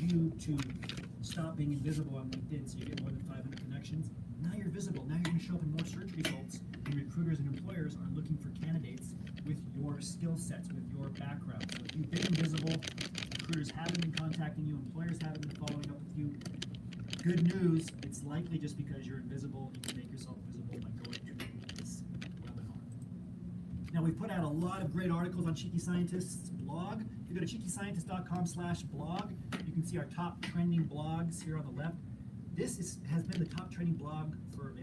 you to stop being invisible on LinkedIn so you get more than 500 connections. Now you're visible. Now you're going to show up in more search results, and recruiters and employers are looking for candidates with your skill sets, with your background. So if you've been invisible, recruiters haven't been contacting you, employers haven't been following up with you, good news, it's likely just because you're invisible. You can make yourself visible by going to this webinar. Now, we've put out a lot of great articles on Cheeky Scientist's blog. If you go to cheekyscientist.com/blog, you can see our top trending blogs here on the left. This has been the top trending blog for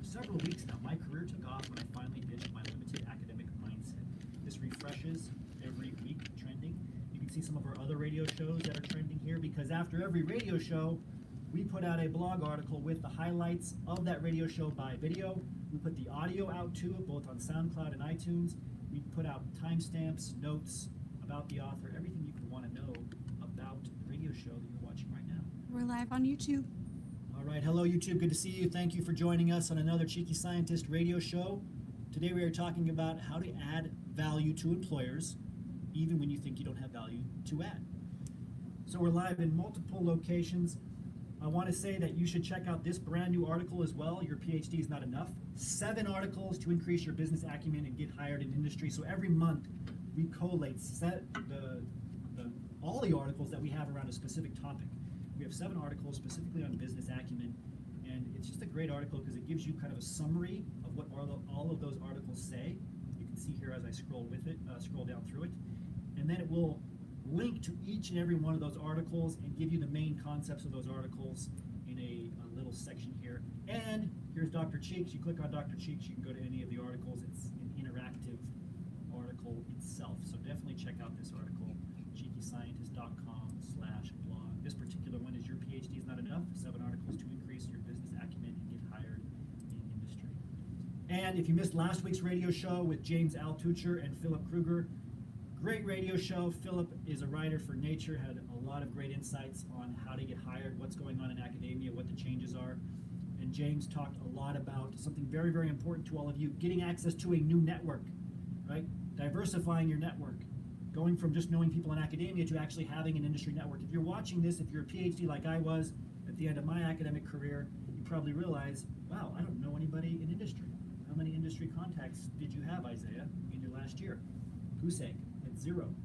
several weeks now. My career took off when I finally ditched my limited academic mindset. This refreshes every week trending. You can see some of our other radio shows that are trending here, because after every radio show, we put out a blog article with the highlights of that radio show by video. We put the audio out too, both on SoundCloud and iTunes. We put out timestamps, notes about the author, everything you could want to know about the radio show that you're watching right now. We're live on YouTube. All right, hello YouTube, good to see you. Thank you for joining us on another Cheeky Scientist radio show. Today we are talking about how to add value to employers, even when you think you don't have value to add. So we're live in multiple locations. I want to say that you should check out this brand new article as well. Your PhD is not enough. 7 articles to increase your business acumen and get hired in industry. So every month we collate all the articles that we have around a specific topic. We have 7 articles specifically on business acumen, and it's just a great article because it gives you kind of a summary of what all of those articles say. You can see here as I scroll down through it, and then it will link to each and every one of those articles and give you the main concepts of those articles in a little section here. And here's Dr. Cheeks. You click on Dr. Cheeks, you can go to any of the articles. It's an interactive article itself. So definitely check out this article, cheekyscientist.com/blog. This particular one is Your PhD is Not Enough, 7 articles to increase your business acumen and get hired in industry. And if you missed last week's radio show with James Altucher and Philip Kruger, great radio show. Philip is a writer for Nature, had a lot of great insights on how to get hired, what's going on in academia, what the changes are. And James talked a lot about something very, very important to all of you, getting access to a new network, right? Diversifying your network, going from just knowing people in academia to actually having an industry network. If you're watching this, if you're a PhD like I was at the end of my academic career, you probably realize, wow, I don't know anybody in industry. How many industry contacts did you have, Isaiah, in your last year? Goose egg. At 0.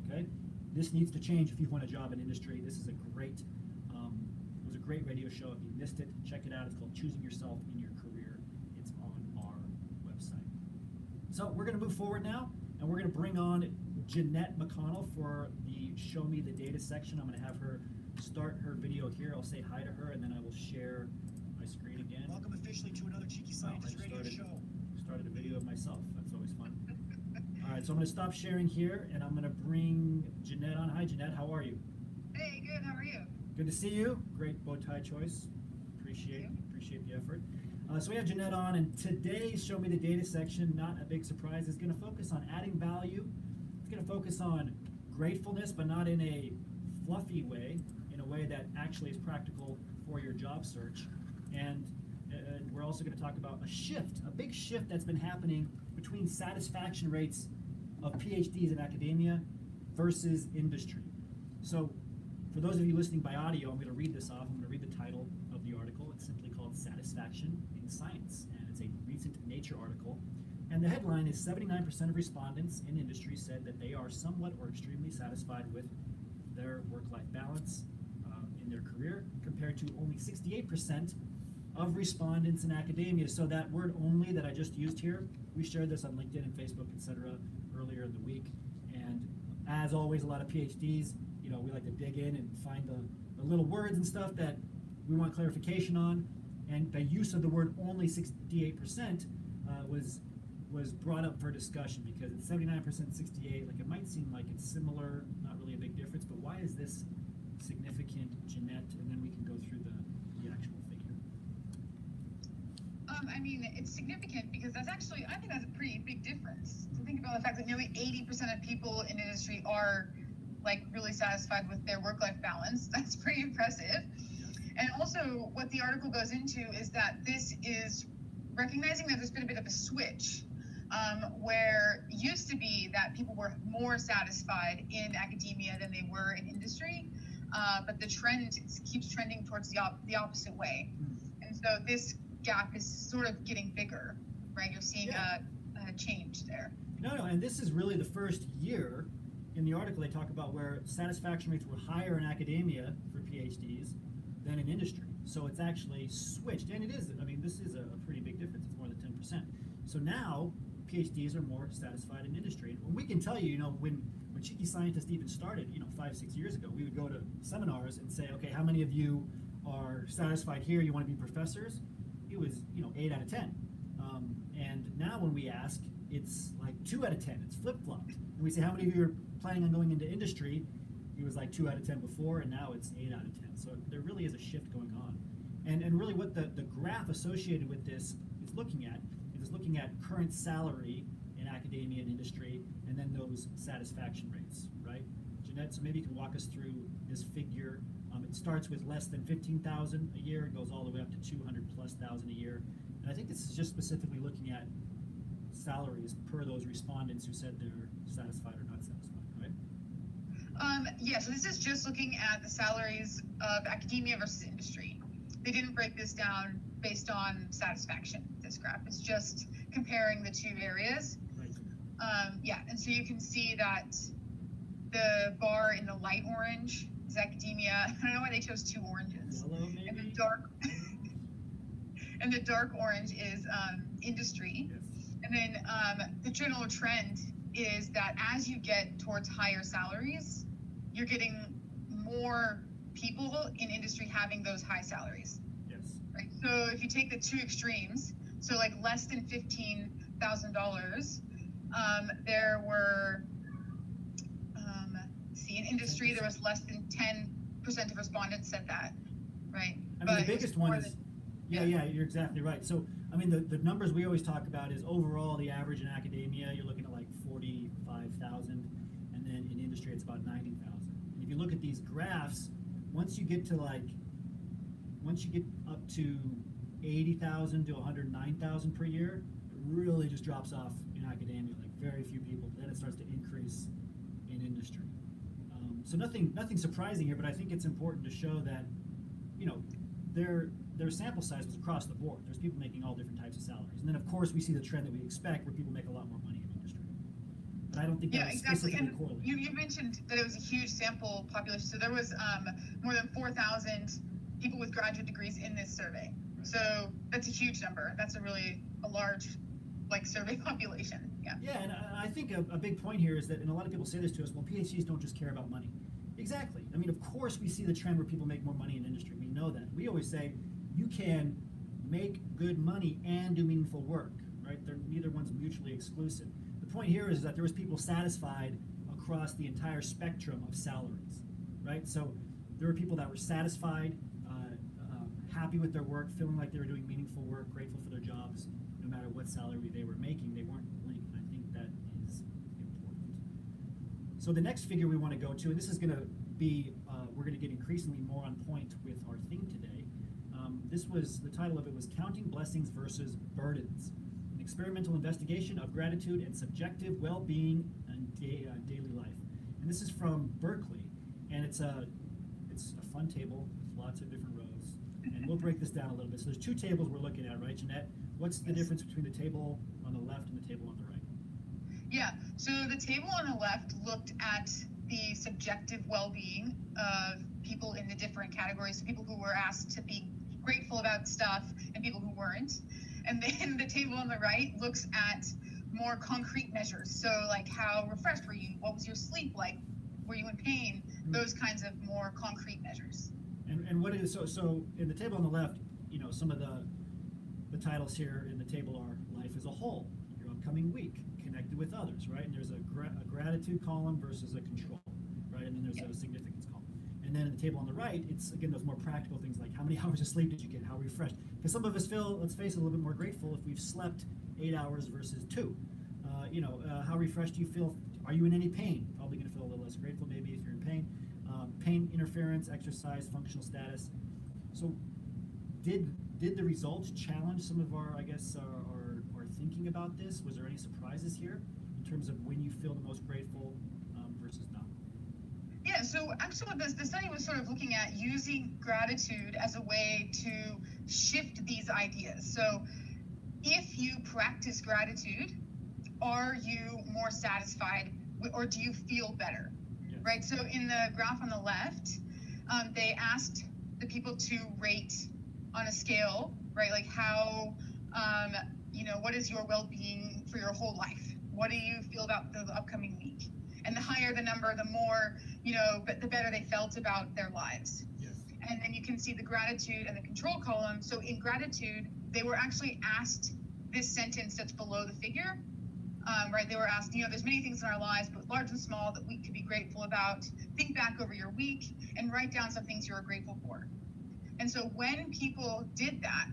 Okay, this needs to change if you want a job in industry. This is a great, it was a great radio show. If you missed it, check it out. It's called Choosing Yourself in Your Career. It's on our website. So we're going to move forward now, and we're going to bring on Jeanette McConnell for the Show Me the Data section. I'm going to have her start her video here. I'll say hi to her, and then I will share my screen again. Welcome officially to another Cheeky Scientist radio show. Started a video of myself. That's always fun. All right, so I'm going to stop sharing here, and I'm going to bring Jeanette on. Hi, Jeanette. How are you? Hey, good. How are you? Good to see you. Great bow tie choice. Appreciate the effort. So we have Jeanette on, and today's Show Me the Data section, not a big surprise, is going to focus on adding value. It's going to focus on gratefulness, but not in a fluffy way, in a way that actually is practical for your job search. And we're also going to talk about a big shift that's been happening between satisfaction rates of PhDs in academia versus industry. So for those of you listening by audio, I'm going to read this off. I'm going to read the title of the article. It's simply called Satisfaction in Science, and it's a recent Nature article. And the headline is 79% of respondents in industry said that they are somewhat or extremely satisfied with their work-life balance in their career, compared to only 68% of respondents in academia. So that word "only" that I just used here, we shared this on LinkedIn and Facebook, etc. earlier in the week. And as always, a lot of PhDs, we like to dig in and find the little words and stuff that we want clarification on. And the use of the word "only," 68%, was brought up for discussion, because it's 79%, 68. Like, it might seem like it's similar, not really a big difference, but why is this significant, Jeanette? And then we can go through the actual figure. I mean, it's significant because I think that's a pretty big difference. To think about the fact that nearly 80% of people in industry are really satisfied with their work-life balance. That's pretty impressive. And also what the article goes into is that this is recognizing that there's been a bit of a switch, where it used to be that people were more satisfied in academia than they were in industry. but the trend keeps trending towards the opposite way. And so this gap is sort of getting bigger, right? You're seeing a change there. No, and this is really the first year. In the article, they talk about where satisfaction rates were higher in academia for PhDs than in industry. So it's actually switched, and it is. I mean, this is a pretty big difference. It's more than 10%. So now PhDs are more satisfied in industry. And we can tell you, when Cheeky Scientist even started, 5-6 years ago, we would go to seminars and say, okay, how many of you are satisfied here? You want to be professors? It was 8 out of 10. And now when we ask, it's like 2 out of 10. It's flip-flopped. And we say, how many of you are planning on going into industry? It was like 2 out of 10 before, and now it's 8 out of 10. So there really is a shift going on. And really what the graph associated with this is looking at current salary in academia and industry, and then those satisfaction rates, right? Jeanette, so maybe you can walk us through this figure. It starts with less than 15,000 a year, it goes all the way up to 200,000+ a year. And I think this is just specifically looking at salaries per those respondents who said they're satisfied or not satisfied, right? Yeah, so this is just looking at the salaries of academia versus industry. They didn't break this down based on satisfaction, this graph. It's just comparing the two areas. Right. And so you can see that the bar in the light orange is academia. I don't know why they chose 2 oranges. Yellow, maybe? And the dark orange is industry. Yes. And then the general trend is that as you get towards higher salaries, you're getting more people in industry having those high salaries. Yes. Right. So if you take the two extremes, so like less than $15,000, there were, in industry there was less than 10% of respondents said that, right? I mean, the biggest one is, yeah, you're exactly right. So, I mean, the numbers we always talk about is overall the average in academia, you're looking at like 45,000, and then in industry it's about 90,000. And if you look at these graphs, once you get up to 80,000 to 109,000 per year, it really just drops off in academia, like very few people. Then it starts to increase in industry. So nothing surprising here, but I think it's important to show that, their sample size was across the board. There's people making all different types of salaries. And then, of course, we see the trend that we expect where people make a lot more money in industry. But I don't think that was specifically correlated. You mentioned that it was a huge sample population. So there was more than 4,000 people with graduate degrees in this survey. Right. So that's a huge number. That's a large survey population. Yeah. Yeah, and I think a big point here is that, and a lot of people say this to us, well, PhDs don't just care about money. Exactly. I mean, of course we see the trend where people make more money in industry. We know that. We always say you can make good money and do meaningful work, right? Neither one's mutually exclusive. The point here is that there was people satisfied across the entire spectrum of salaries, right? So there were people that were satisfied, happy with their work, feeling like they were doing meaningful work, grateful for their jobs, no matter what salary they were making. They weren't linked, and I think that is important. So the next figure we want to go to, and this is going to be, we're going to get increasingly more on point with our theme today. The title of it was Counting Blessings versus Burdens, an experimental investigation of gratitude and subjective well-being and daily life. And this is from Berkeley, and it's a fun table with lots of different rows. And we'll break this down a little bit. So there's 2 tables we're looking at, right, Jeanette? What's the difference between the table on the left and the table on the right? Yeah, so the table on the left looked at the subjective well-being of people in the different categories, so people who were asked to be grateful about stuff and people who weren't. And then the table on the right looks at more concrete measures. So like how refreshed were you? What was your sleep like? Were you in pain? Those kinds of more concrete measures. And what is, so in the table on the left, some of the titles here in the table are life as a whole, your upcoming week, connected with others, right? And there's a gratitude column versus a control, right? And then there's a significance column. And then in the table on the right, it's, again, those more practical things like how many hours of sleep did you get? How refreshed? Because some of us feel, let's face it, a little bit more grateful if we've slept 8 hours versus 2. How refreshed do you feel? Are you in any pain? Probably going to feel a little less grateful maybe if you're in pain. Pain interference, exercise, functional status. So did the results challenge some of our, I guess, our thinking about this? Was there any surprises here in terms of when you feel the most grateful versus not? Yeah, so actually what the study was sort of looking at using gratitude as a way to shift these ideas. So if you practice gratitude, are you more satisfied or do you feel better? Yes. Right? So in the graph on the left, they asked the people to rate on a scale, right? Like how, what is your well-being for your whole life? What do you feel about the upcoming week? And the higher the number, the more, but the better they felt about their lives. Yes. And then you can see the gratitude and the control column. So in gratitude, they were actually asked this sentence that's below the figure, right? They were asked, there's many things in our lives, both large and small, that we could be grateful about. Think back over your week and write down some things you were grateful for. And so when people did that,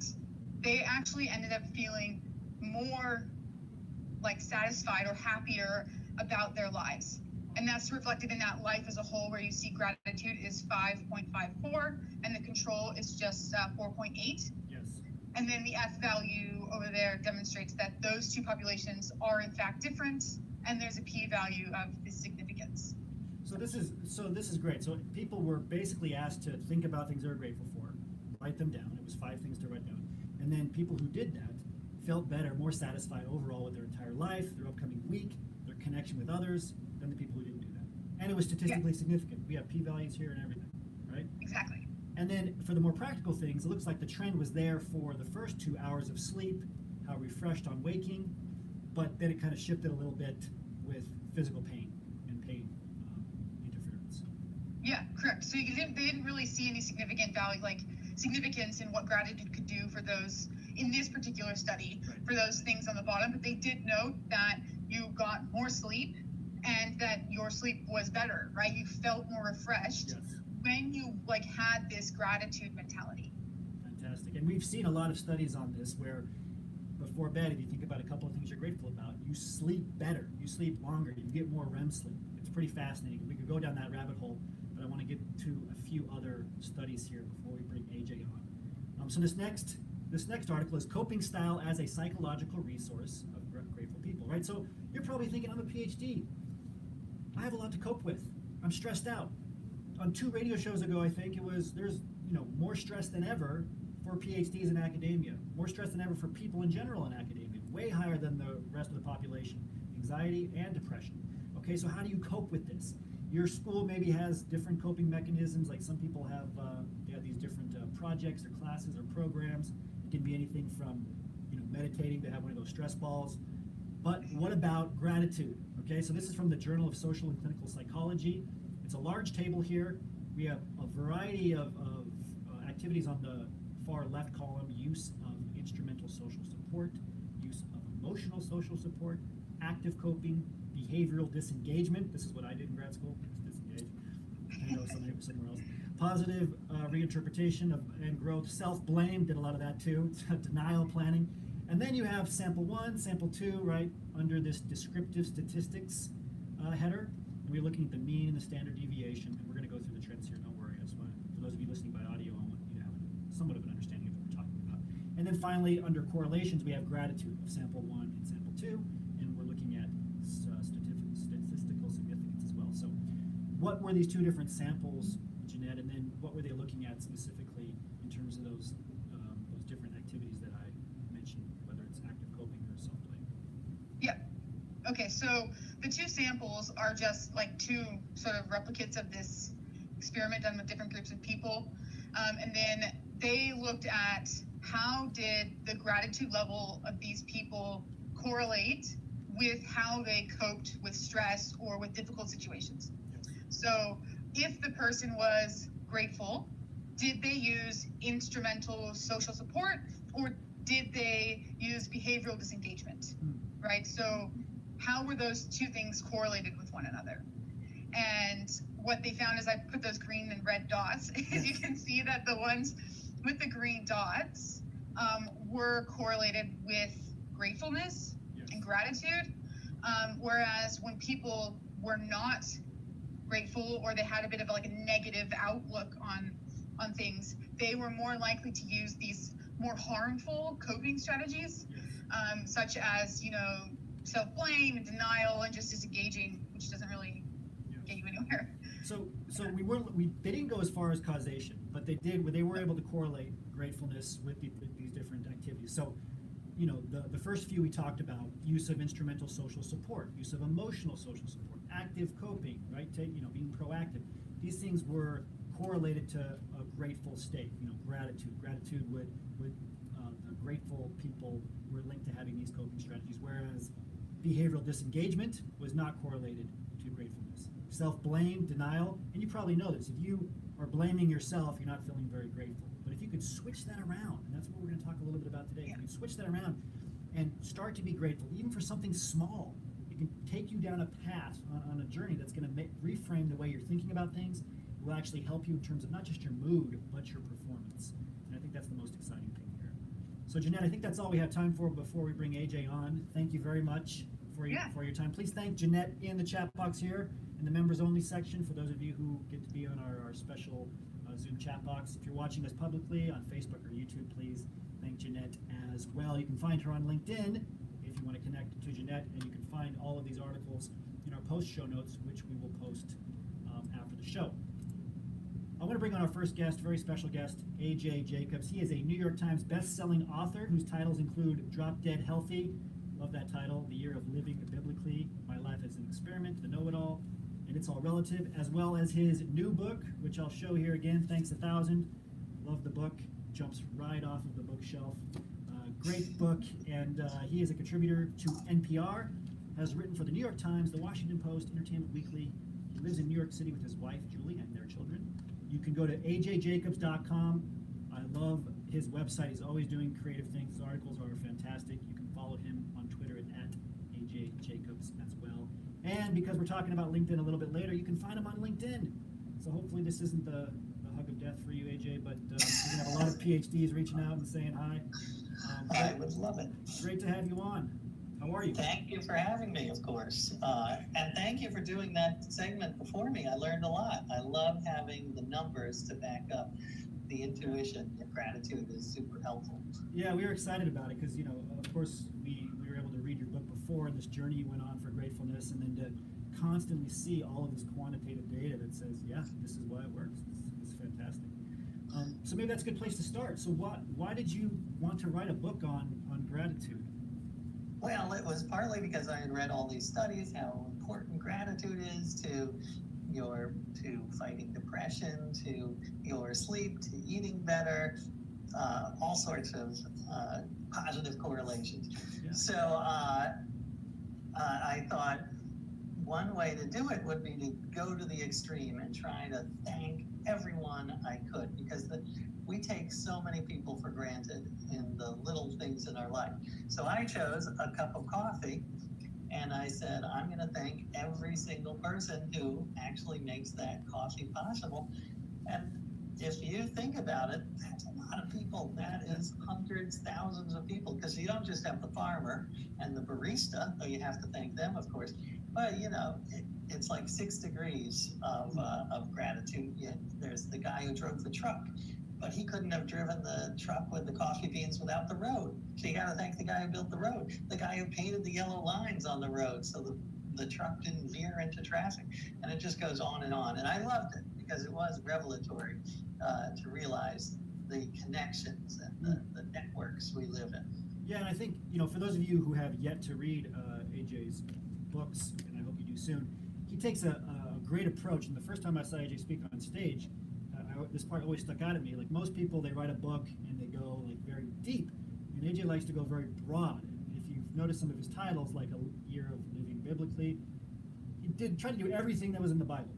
they actually ended up feeling more like satisfied or happier about their lives. And that's reflected in that life as a whole, where you see gratitude is 5.54 and the control is just 4.8. Yes. And then the F value over there demonstrates that those two populations are in fact different, and there's a p-value of this significance. So this is great. So people were basically asked to think about things they're grateful for, write them down. It was 5 things to write down. And then people who did that felt better, more satisfied overall with their entire life, their upcoming week, their connection with others, than the people who didn't do that. And it was statistically significant. We have p-values here and everything, right? Exactly. And then for the more practical things, it looks like the trend was there for the first 2 hours of sleep, how refreshed on waking, but then it kind of shifted a little bit with physical pain and pain interference. Yeah, correct. So they didn't really see any significant value, like significance in what gratitude could do for those in this particular study, Right. for those things on the bottom. But they did note that you got more sleep and that your sleep was better, right? You felt more refreshed. Yes. When you had this gratitude mentality. Fantastic. And we've seen a lot of studies on this where before bed, if you think about a couple of things you're grateful about, you sleep better, you sleep longer, you get more REM sleep. It's pretty fascinating. We could go down that rabbit hole, but I want to get to a few other studies here before we bring AJ on. So this next article is Coping Style as a Psychological Resource of Grateful People, right? So you're probably thinking, I'm a PhD. I have a lot to cope with. I'm stressed out. On 2 radio shows ago, I think there's more stress than ever for PhDs in academia, more stress than ever for people in general in academia, way higher than the rest of the population, anxiety and depression. Okay, so how do you cope with this? Your school maybe has different coping mechanisms, like some people have these different projects or classes or programs. It can be anything from meditating to have one of those stress balls. But what about gratitude? Okay, so this is from the Journal of Social and Clinical Psychology. It's a large table here. We have a variety of activities on the far left column: use of instrumental social support, use of emotional social support, active coping, behavioral disengagement. This is what I did in grad school, disengage. I know somewhere else. Positive reinterpretation and growth, self-blame, did a lot of that too, denial planning. And then you have sample 1, sample 2, right, under this descriptive statistics header. And we're looking at the mean and the standard deviation, and we're going to go through the trends here, don't worry. I just want for those of you listening by audio, I want you to have somewhat of an understanding of what we're talking about. And then finally, under correlations, we have gratitude of sample 1 and sample 2, and we're looking at statistical significance as well. So what were these 2 different samples, Jeanette, and then what were they looking at specifically in terms of those different activities that I mentioned, whether it's active coping or self-blame? Yeah. Okay, so the 2 samples are just like 2 sort of replicates of this experiment done with different groups of people. And then they looked at how did the gratitude level of these people correlate with how they coped with stress or with difficult situations. Yes. So if the person was grateful, did they use instrumental social support or did they use behavioral disengagement? Right? So how were those 2 things correlated with one another? And what they found is I put those green and red dots. As you can see that the ones with the green dots were correlated with gratefulness and gratitude, whereas when people were not grateful or they had a bit of a negative outlook on things, they were more likely to use these more harmful coping strategies, such as self-blame and denial and just disengaging, which doesn't really get you anywhere. So So they didn't go as far as causation, but they were able to correlate gratefulness with these different activities. So, the first few we talked about: use of instrumental social support, use of emotional social support, active coping, right? Being proactive. These things were correlated to a grateful state. Gratitude. Gratitude would the grateful people were linked to having these coping strategies, whereas behavioral disengagement was not correlated to gratefulness. Self-blame, denial, and you probably know this. If you are blaming yourself, you're not feeling very grateful. But if you could switch that around, and that's what we're going to talk a little bit about today, if you can switch that around and start to be grateful, even for something small, it can take you down a path on a journey that's going to reframe the way you're thinking about things. It will actually help you in terms of not just your mood, but your performance. And I think that's the most exciting thing here. So, Jeanette, I think that's all we have time for before we bring AJ on. Thank you very much for your time. Please thank Jeanette in the chat box here in the members only section for those of you who get to be on our special Zoom chat box. If you're watching us publicly on Facebook or YouTube, please thank Jeanette as well. You can find her on LinkedIn if you want to connect to Jeanette, and you can find all of these articles in our post show notes, which we will post after the show. I want to bring on our first guest, very special guest, AJ Jacobs. He is a New York Times best-selling author whose titles include Drop Dead Healthy, love that title, The Year of Living Biblically, My Life as an Experiment, The Know-It-All, and It's All Relative, as well as his new book, which I'll show here again, Thanks 1,000. Love the book, jumps right off of the bookshelf. Great book, and he is a contributor to NPR, has written for the New York Times, the Washington Post, Entertainment Weekly. He lives in New York City with his wife, Julie, and their children. You can go to ajjacobs.com. I love his website. He's always doing creative things. His articles are fantastic. You can follow him on Twitter at ajjacobs as well. And because we're talking about LinkedIn a little bit later, you can find him on LinkedIn. So hopefully this isn't the hug of death for you, AJ, but you're going to have a lot of PhDs reaching out and saying hi. I would love it. Great to have you on. How are you? Thank you for having me, of course. And thank you for doing that segment before me. I learned a lot. I love having the numbers to back up the intuition. The gratitude is super helpful. Yeah, we were excited about it because, of course, we were able to read your book before and this journey you went on for gratefulness, and then to constantly see all of this quantitative data that says, yeah, this is why it works. It's fantastic. So maybe that's a good place to start. So why did you want to write a book on gratitude? Well, it was partly because I had read all these studies, how important gratitude is to fighting depression, to your sleep, to eating better, all sorts of positive correlations. Yeah. So I thought one way to do it would be to go to the extreme and try to thank everyone I could, because we take so many people for granted in the little things in our life. So I chose a cup of coffee, and I said, I'm going to thank every single person who actually makes that coffee possible. And if you think about it, that's a lot of people. That is hundreds, thousands of people, because you don't just have the farmer and the barista, though you have to thank them, of course. But, it's like 6 degrees of gratitude. Yeah, there's the guy who drove the truck, but he couldn't have driven the truck with the coffee beans without the road. So you got to thank the guy who built the road, the guy who painted the yellow lines on the road so the truck didn't veer into traffic. And it just goes on. And I loved it because it was revelatory to realize the connections and the networks we live in. Yeah, and I think, for those of you who have yet to read AJ's books, and I hope you do soon, he takes a great approach. And the first time I saw AJ speak on stage, this part always stuck out at me. Like most people, they write a book and they go like very deep, and AJ likes to go very broad. And if you've noticed some of his titles, like A Year of Living Biblically, he tried to do everything that was in the Bible.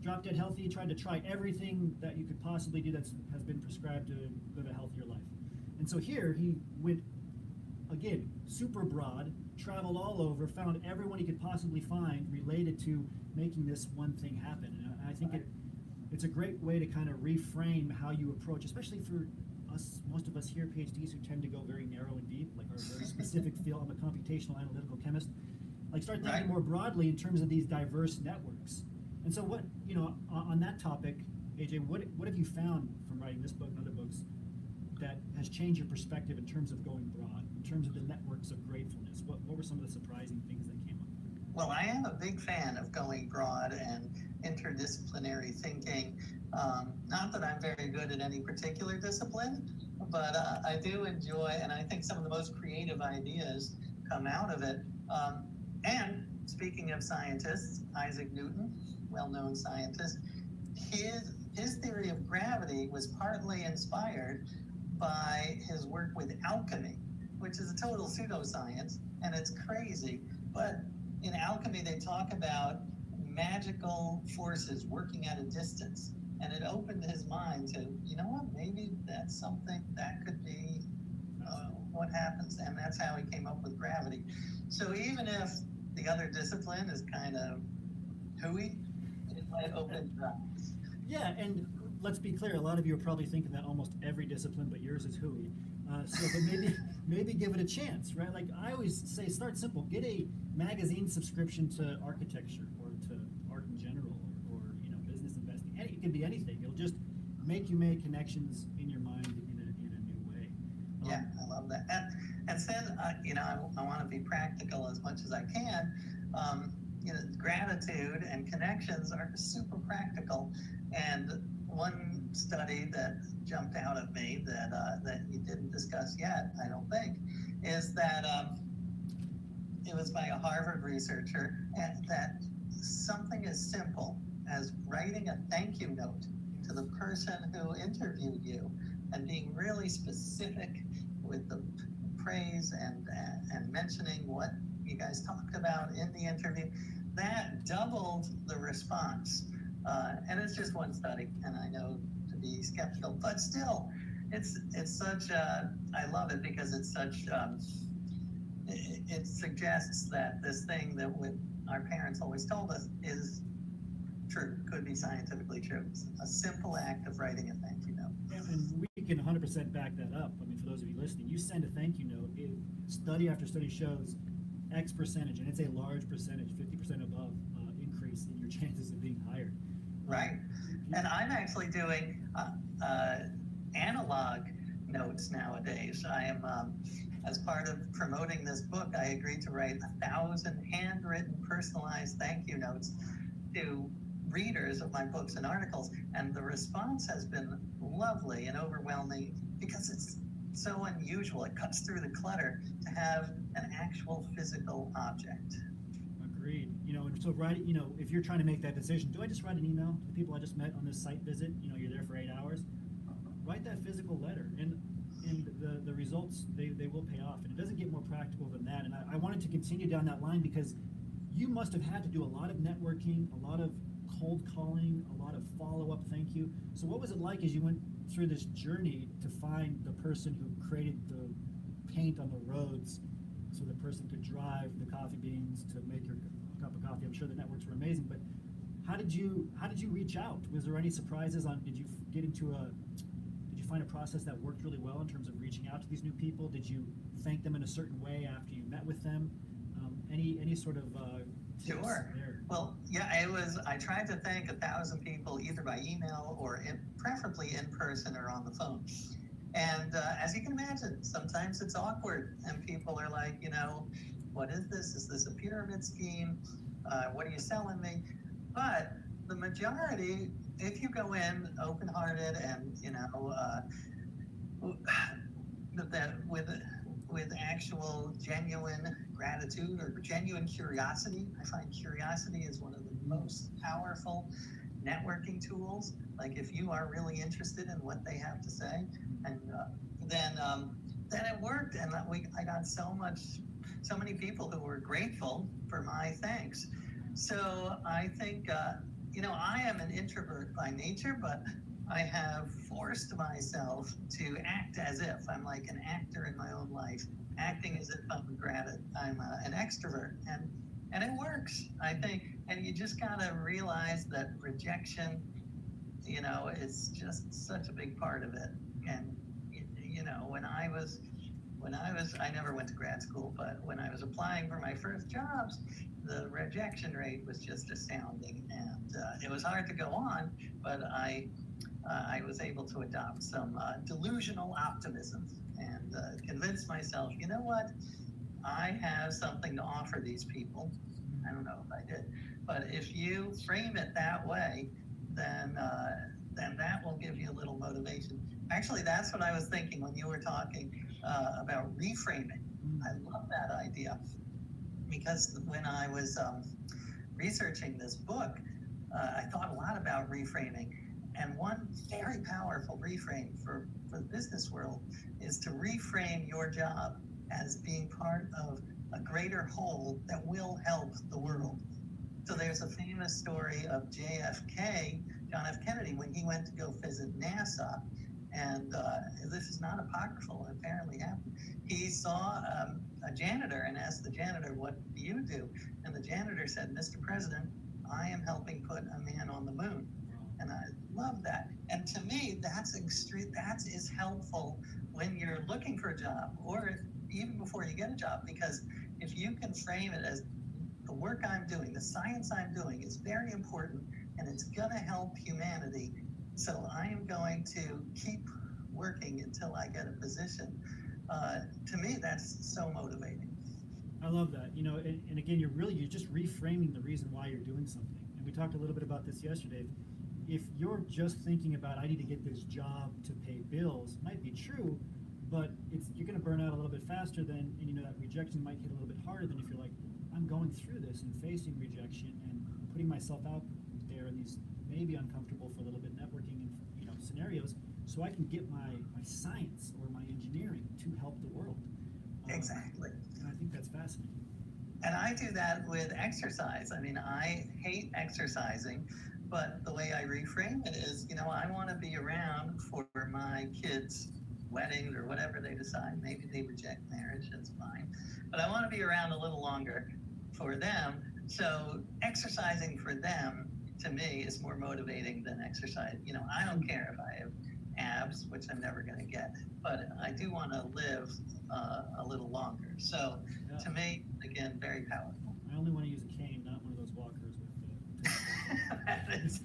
Drop Dead Healthy, he tried to try everything that you could possibly do that has been prescribed to live a healthier life. And so here he went, again, super broad, traveled all over, found everyone he could possibly find related to making this one thing happen. And I think it's a great way to kind of reframe how you approach, especially for us, most of us here, PhDs, who tend to go very narrow and deep, like our very specific field. I'm a computational analytical chemist. Like start thinking more broadly in terms of these diverse networks. And so what, on that topic, AJ, what have you found from writing this book and other books that has changed your perspective in terms of going broad, in terms of the networks of gratefulness? What were some of the surprising things that came up? Well, I am a big fan of going broad and interdisciplinary thinking. Not that I'm very good at any particular discipline, but I do enjoy, and I think some of the most creative ideas come out of it. And speaking of scientists, Isaac Newton, well-known scientist, his theory of gravity was partly inspired by his work with alchemy, which is a total pseudoscience, and it's crazy. But in alchemy, they talk about magical forces working at a distance. And it opened his mind to, you know what, maybe that's something that could be what happens. And that's how he came up with gravity. So even if the other discipline is kind of hooey, it might open your eyes. Yeah, and let's be clear, a lot of you are probably thinking that almost every discipline but yours is hooey. But maybe give it a chance, right? Like I always say, start simple. Get a magazine subscription to architecture or to art in general, or business investing. It could be anything. It'll just make you make connections in your mind in a new way. Yeah, I love that. And then, I want to be practical as much as I can. Gratitude and connections are super practical. And one study that jumped out at me that you didn't discuss yet, I don't think, is that it was by a Harvard researcher, and that something as simple as writing a thank you note to the person who interviewed you and being really specific with the praise and mentioning what you guys talked about in the interview, that doubled the response. And it's just one study, and I know to be skeptical, but still, it's such I love it because it's such it suggests that this thing that our parents always told us is true, could be scientifically true. It's a simple act of writing a thank you note. And we can 100% back that up. I mean, for those of you listening, you send a thank you note, study after study shows X percentage, and it's a large percentage, 50% above increase in your chances of being hired. Right. And I'm actually doing analog notes nowadays. I am, as part of promoting this book, I agreed to write 1,000 handwritten, personalized thank you notes to readers of my books and articles. And the response has been lovely and overwhelming because it's so unusual. It cuts through the clutter to have an actual physical object. Agreed. And so if you're trying to make that decision, do I just write an email to the people I just met on this site visit? You're there for 8 hours. Write that physical letter, and the results they will pay off. And it doesn't get more practical than that. And I wanted to continue down that line because you must have had to do a lot of networking, a lot of cold calling, a lot of follow-up thank you. So what was it like as you went through this journey to find the person who created the paint on the roads so the person could drive the coffee beans to make your cup of coffee? I'm sure the networks were amazing, but how did you reach out? Was there any surprises did you find a process that worked really well in terms of reaching out to these new people? Did you thank them in a certain way after you met with them? Any sort of tips Sure. there? Well, yeah, I tried to thank 1,000 people either by email or preferably in person or on the phone. And as you can imagine, sometimes it's awkward and people are like, what is this? Is this a pyramid scheme? What are you selling me? But the majority, if you go in open-hearted and, with actual genuine gratitude or genuine curiosity. I find curiosity is one of the most powerful networking tools. Like if you are really interested in what they have to say, and then it worked, and I got so many people who were grateful for my thanks. So I think I am an introvert by nature, but I have forced myself to act as if I'm like an actor in my own life, acting as if I'm an extrovert, and it works, I think. And you just gotta realize that rejection, is just such a big part of it. And I never went to grad school, but when I was applying for my first jobs, the rejection rate was just astounding, and it was hard to go on, but I was able to adopt some delusional optimism and convince myself, you know what, I have something to offer these people. I don't know if I did, But if you frame it that way, then that will give you a little motivation. Actually, that's what I was thinking when you were talking about reframing. I love that idea, because when I was researching this book, I thought a lot about reframing. And one very powerful reframe for the business world is to reframe your job as being part of a greater whole that will help the world. So there's a famous story of JFK, John F. Kennedy, when he went to go visit NASA. And this is not apocryphal, it apparently happened. He saw a janitor and asked the janitor, "What do you do?" And the janitor said, "Mr. President, I am helping put a man on the moon." And I love that. And to me, that's extreme. That is helpful when you're looking for a job, or even before you get a job, because if you can frame it as the work I'm doing, the science I'm doing is very important, and it's going to help humanity. So I am going to keep working until I get a position. To me, that's so motivating. I love that. You know, and again, you're just reframing the reason why you're doing something. And we talked a little bit about this yesterday. If you're just thinking about, I need to get this job to pay bills, might be true, but you're going to burn out a little bit faster than, and you know, that rejection might hit a little bit harder than if you're like, I'm going through this and facing rejection and putting myself out there in these maybe uncomfortable for a little bit networking and, you know, scenarios, so I can get my science or my engineering to help the world. Exactly. And I think that's fascinating. And I do that with exercise. I mean, I hate exercising, but the way I reframe it is, you know, I want to be around for my kids' weddings or whatever they decide. Maybe they reject marriage, that's fine. But I want to be around a little longer for them. So exercising for them, to me, is more motivating than exercise. You know, I don't care if I have abs, which I'm never going to get, but I do want to live a little longer. So Yeah. to me, again, very powerful. I only want to use a cane, not one of those walkers with It's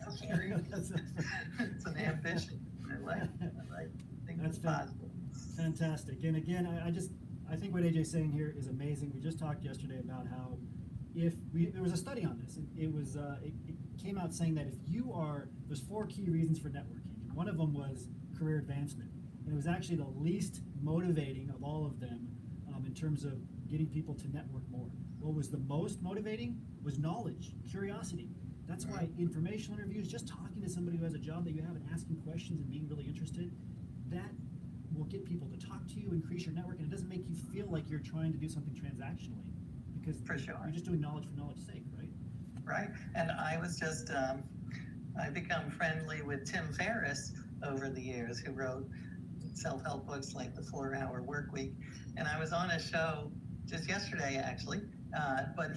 it's an ambition. I like think That's it's possible. fantastic. And again, I think what AJ's saying here is amazing. We just talked yesterday about how there was a study on this. It came out saying that there's 4 key reasons for networking. One of them was career advancement. And it was actually the least motivating of all of them in terms of getting people to network more. What was the most motivating was knowledge, curiosity. That's why informational interviews, just talking to somebody who has a job that you have and asking questions and being really interested, that will get people to talk to you, increase your network, and it doesn't make you feel like you're trying to do something transactionally, because For sure. you're just doing knowledge for knowledge's sake, right? Right. And I was just, I've become friendly with Tim Ferriss over the years, who wrote self-help books like The 4-Hour Workweek. And I was on a show just yesterday, actually, but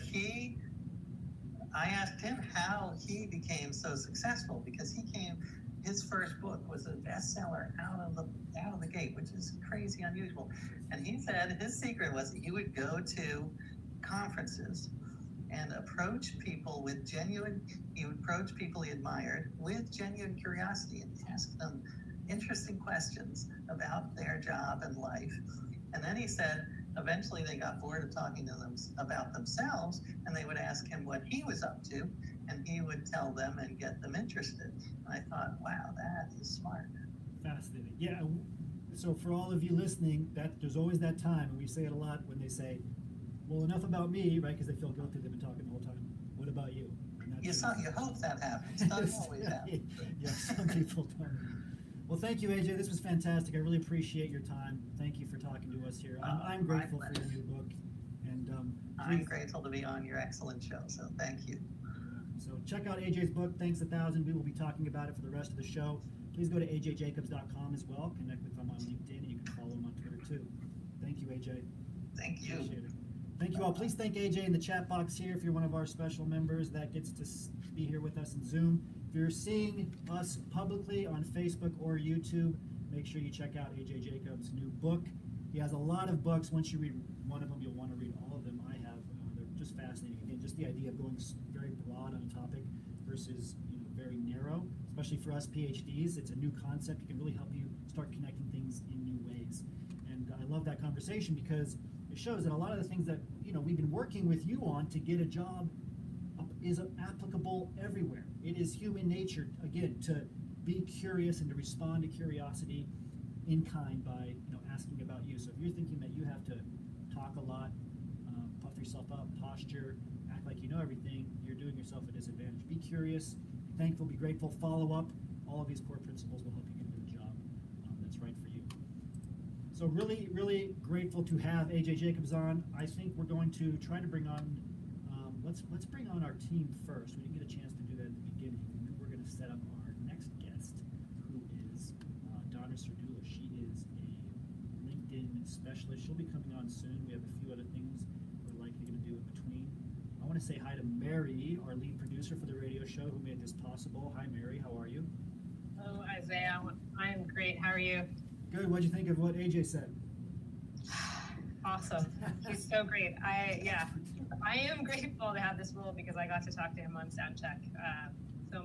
I asked him how he became so successful, because his first book was a bestseller out of the gate, which is crazy unusual. And he said his secret was he would go to conferences and approach people he would approach people he admired with genuine curiosity and ask them interesting questions about their job and life. And then he said, eventually they got bored of talking to them about themselves, and they would ask him what he was up to, and he would tell them and get them interested. And I thought, wow, that is smart. Fascinating. Yeah. So for all of you listening, there's always that time, and we say it a lot when they say, well, enough about me, right? Because they feel guilty, they've been talking the whole time. What about you? You hope that happens. Doesn't always happen. Yeah, some people don't. Well, thank you, AJ. This was fantastic. I really appreciate your time. Thank you for talking to us here. I'm grateful for your new book. And I'm grateful to be on your excellent show, so thank you. So check out AJ's book, Thanks 1,000. We will be talking about it for the rest of the show. Please go to ajjacobs.com as well. Connect with him on LinkedIn, and you can follow him on Twitter too. Thank you, AJ. Thank you. Appreciate it. Thank you all. Please thank AJ in the chat box here if you're one of our special members that gets to be here with us in Zoom. If you're seeing us publicly on Facebook or YouTube, make sure you check out AJ Jacobs' new book. He has a lot of books. Once you read one of them, you'll want to read all of them. They're just fascinating. Again, just the idea of going very broad on a topic versus very narrow, especially for us PhDs. It's a new concept. It can really help you start connecting things in new ways. And I love that conversation because it shows that a lot of the things that we've been working with you on to get a job is applicable everywhere. It is human nature, again, to be curious and to respond to curiosity in kind by, asking about you. So if you're thinking that you have to talk a lot, puff yourself up, posture, act like you know everything, you're doing yourself a disadvantage. Be curious, be thankful, be grateful, follow up. All of these core principles will help you get into the job that's right for you. So really, really grateful to have AJ Jacobs on. I think we're going to try to bring on, let's bring on our team first. We didn't get a chance to do that at the beginning, and then we're going to set up our next guest, who is Donna Serdula. She is a LinkedIn specialist. She'll be coming on soon. We have a few other things we're likely going to do in between. I want to say hi to Mary, our lead producer for the radio show, who made this possible. Hi, Mary. How are you? Hello, Isaiah. I'm great. How are you? Good. What'd you think of what AJ said? Awesome. He's so great. I am grateful to have this role because I got to talk to him on Soundcheck. So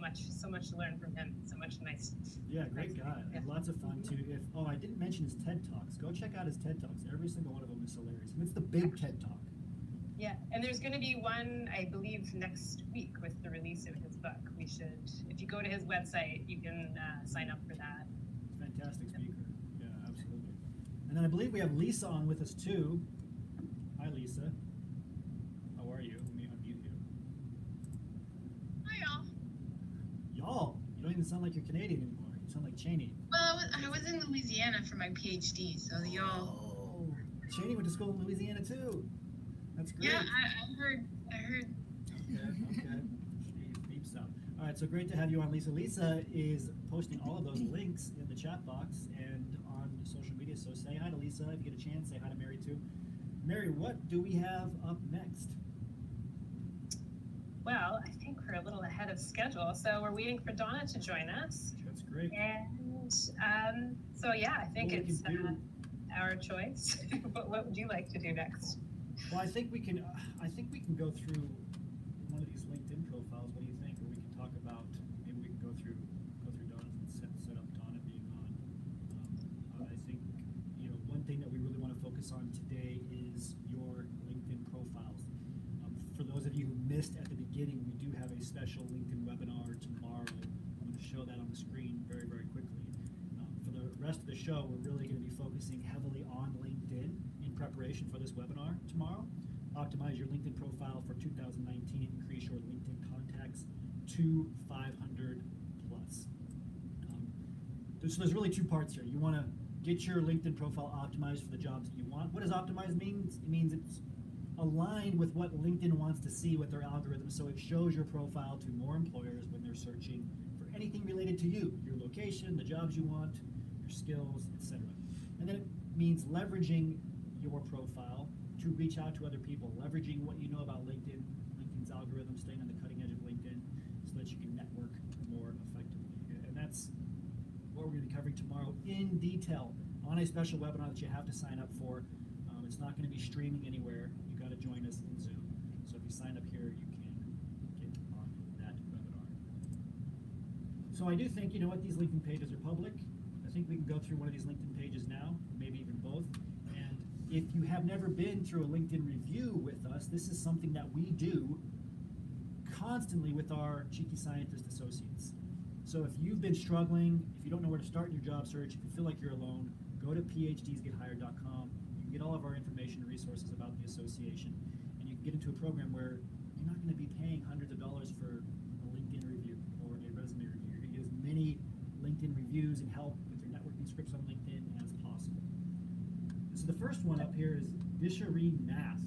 much to learn from him. So much nice. Yeah, great guy. Yeah. Lots of fun too. I didn't mention his TED Talks. Go check out his TED Talks. Every single one of them is hilarious. And it's the big TED Talk. Yeah, and there's going to be one, I believe, next week with the release of his book. We should, if you go to his website, you can sign up for that. Fantastic speaker. Yeah, absolutely. And then I believe we have Lisa on with us too. Hi, Lisa. How are you? Let me unmute you. Hi, y'all. Y'all, you don't even sound like you're Canadian anymore. You sound like Cheney. Well, I was in Louisiana for my PhD, so y'all. Oh, Cheney went to school in Louisiana too. That's great. Yeah, I heard. Okay. She beeps out. All right, so great to have you on, Lisa. Lisa is posting all of those links in the chat box and on social media. So say hi to Lisa if you get a chance. Say hi to Mary too. Mary, what do we have up next? Well, I think we're a little ahead of schedule, so we're waiting for Donna to join us. That's great. And so yeah, I think What we it's can do- our choice. What would you like to do next? Well, I think we can. Go through one of these LinkedIn profiles. What do you think? Or we can talk about. Maybe we can go through Donna's and set up Donna being on. I think one thing that we really want to focus on today is your LinkedIn profiles. For those of you who missed at the beginning, we do have a special LinkedIn webinar tomorrow. I'm going to show that on the screen very, very quickly. For the rest of the show, we're really going to be focusing heavily on LinkedIn in preparation for this webinar tomorrow. Optimize your LinkedIn profile for 2019, increase your LinkedIn contacts to 500 plus. So there's really two parts here. You want to get your LinkedIn profile optimized for the jobs that you want. What does optimize mean? It means it's aligned with what LinkedIn wants to see with their algorithm, so it shows your profile to more employers when they're searching for anything related to you, your location, the jobs you want, your skills, etc. And then it means leveraging your profile to reach out to other people, leveraging what you know about LinkedIn, LinkedIn's algorithm, staying on the cutting edge of LinkedIn so that you can network more effectively. And that's what we're going to be covering tomorrow in detail on a special webinar that you have to sign up for. It's not going to be streaming anywhere. You got to join us in Zoom. So if you sign up here, you can get on that webinar. So I do think, these LinkedIn pages are public. I think we can go through one of these LinkedIn pages now, maybe even both. And if you have never been through a LinkedIn review with us, this is something that we do constantly with our Cheeky Scientist associates. So if you've been struggling, if you don't know where to start in your job search, if you feel like you're alone, go to phdsgethired.com. You can get all of our information and resources about the association, and you can get into a program where you're not going to be paying hundreds of dollars for a LinkedIn review or a resume review. You're going to get as many LinkedIn reviews and help with your networking scripts on LinkedIn as possible. So the first one up here is Bishareen Nath.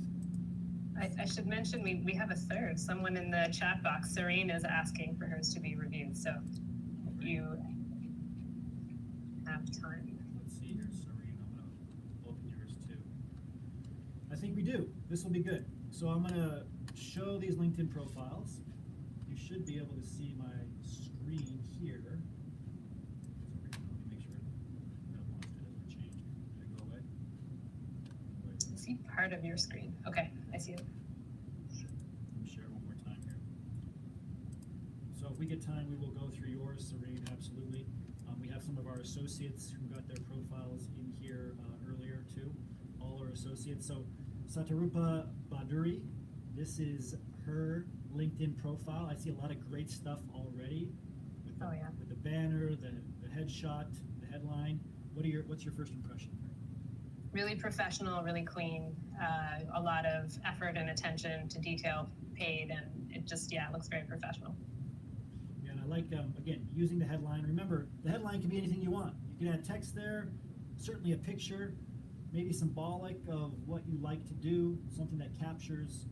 I should mention we have a third. Someone in the chat box, Serene, is asking for hers to be reviewed. So if you have time. Let's see here, Serene. I'm going to open yours too. I think we do. This will be good. So I'm going to show these LinkedIn profiles. You should be able to see my screen here. Let me make sure that one doesn't change. Did it go away? I see part of your screen. Okay, I see it. Let me share it one more time here. So if we get time, we will go through yours, Serene, absolutely. We have some of our associates who got their profiles in here earlier too. All our associates. So Satarupa Baduri, this is her LinkedIn profile. I see a lot of great stuff already. With the, Oh, yeah. With the banner, the headshot, the headline. What's your first impression? Really professional, really clean, a lot of effort and attention to detail paid, and it just, yeah, it looks very professional. Yeah, and I like, again, using the headline. Remember, the headline can be anything you want. You can add text there, certainly a picture, maybe symbolic of what you like to do, something that captures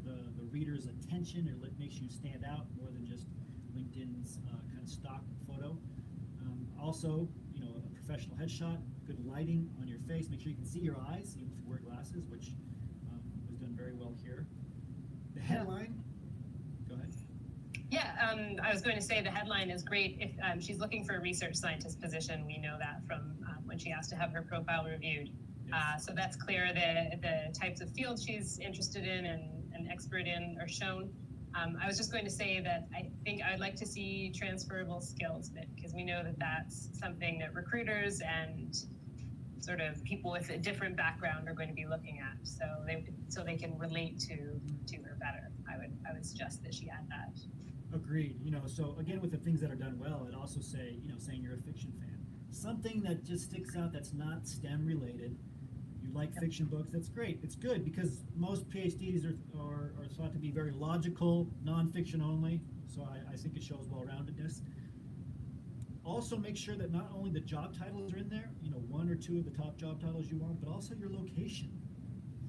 the reader's attention or makes you stand out more than just LinkedIn's kind of stock photo. Also, a professional headshot, good lighting on your face. Make sure you can see your eyes, even if you wear glasses, which was done very well here. The headline, go ahead. Yeah, I was going to say the headline is great. If she's looking for a research scientist position, we know that from when she asked to have her profile reviewed. Yes. So that's clear. The types of fields she's interested in and an expert in are shown. I was just going to say that I think I'd like to see transferable skills, because we know that that's something that recruiters and sort of people with a different background are going to be looking at, so they can relate to her better. I would suggest that she add that. Agreed. So again, with the things that are done well, I'd also say, saying you're a fiction fan. Something that just sticks out that's not STEM related. You like fiction books, that's great. It's good because most PhDs are thought to be very logical, nonfiction only. So I think it shows well-roundedness. Also make sure that not only the job titles are in there, one or two of the top job titles you want, but also your location.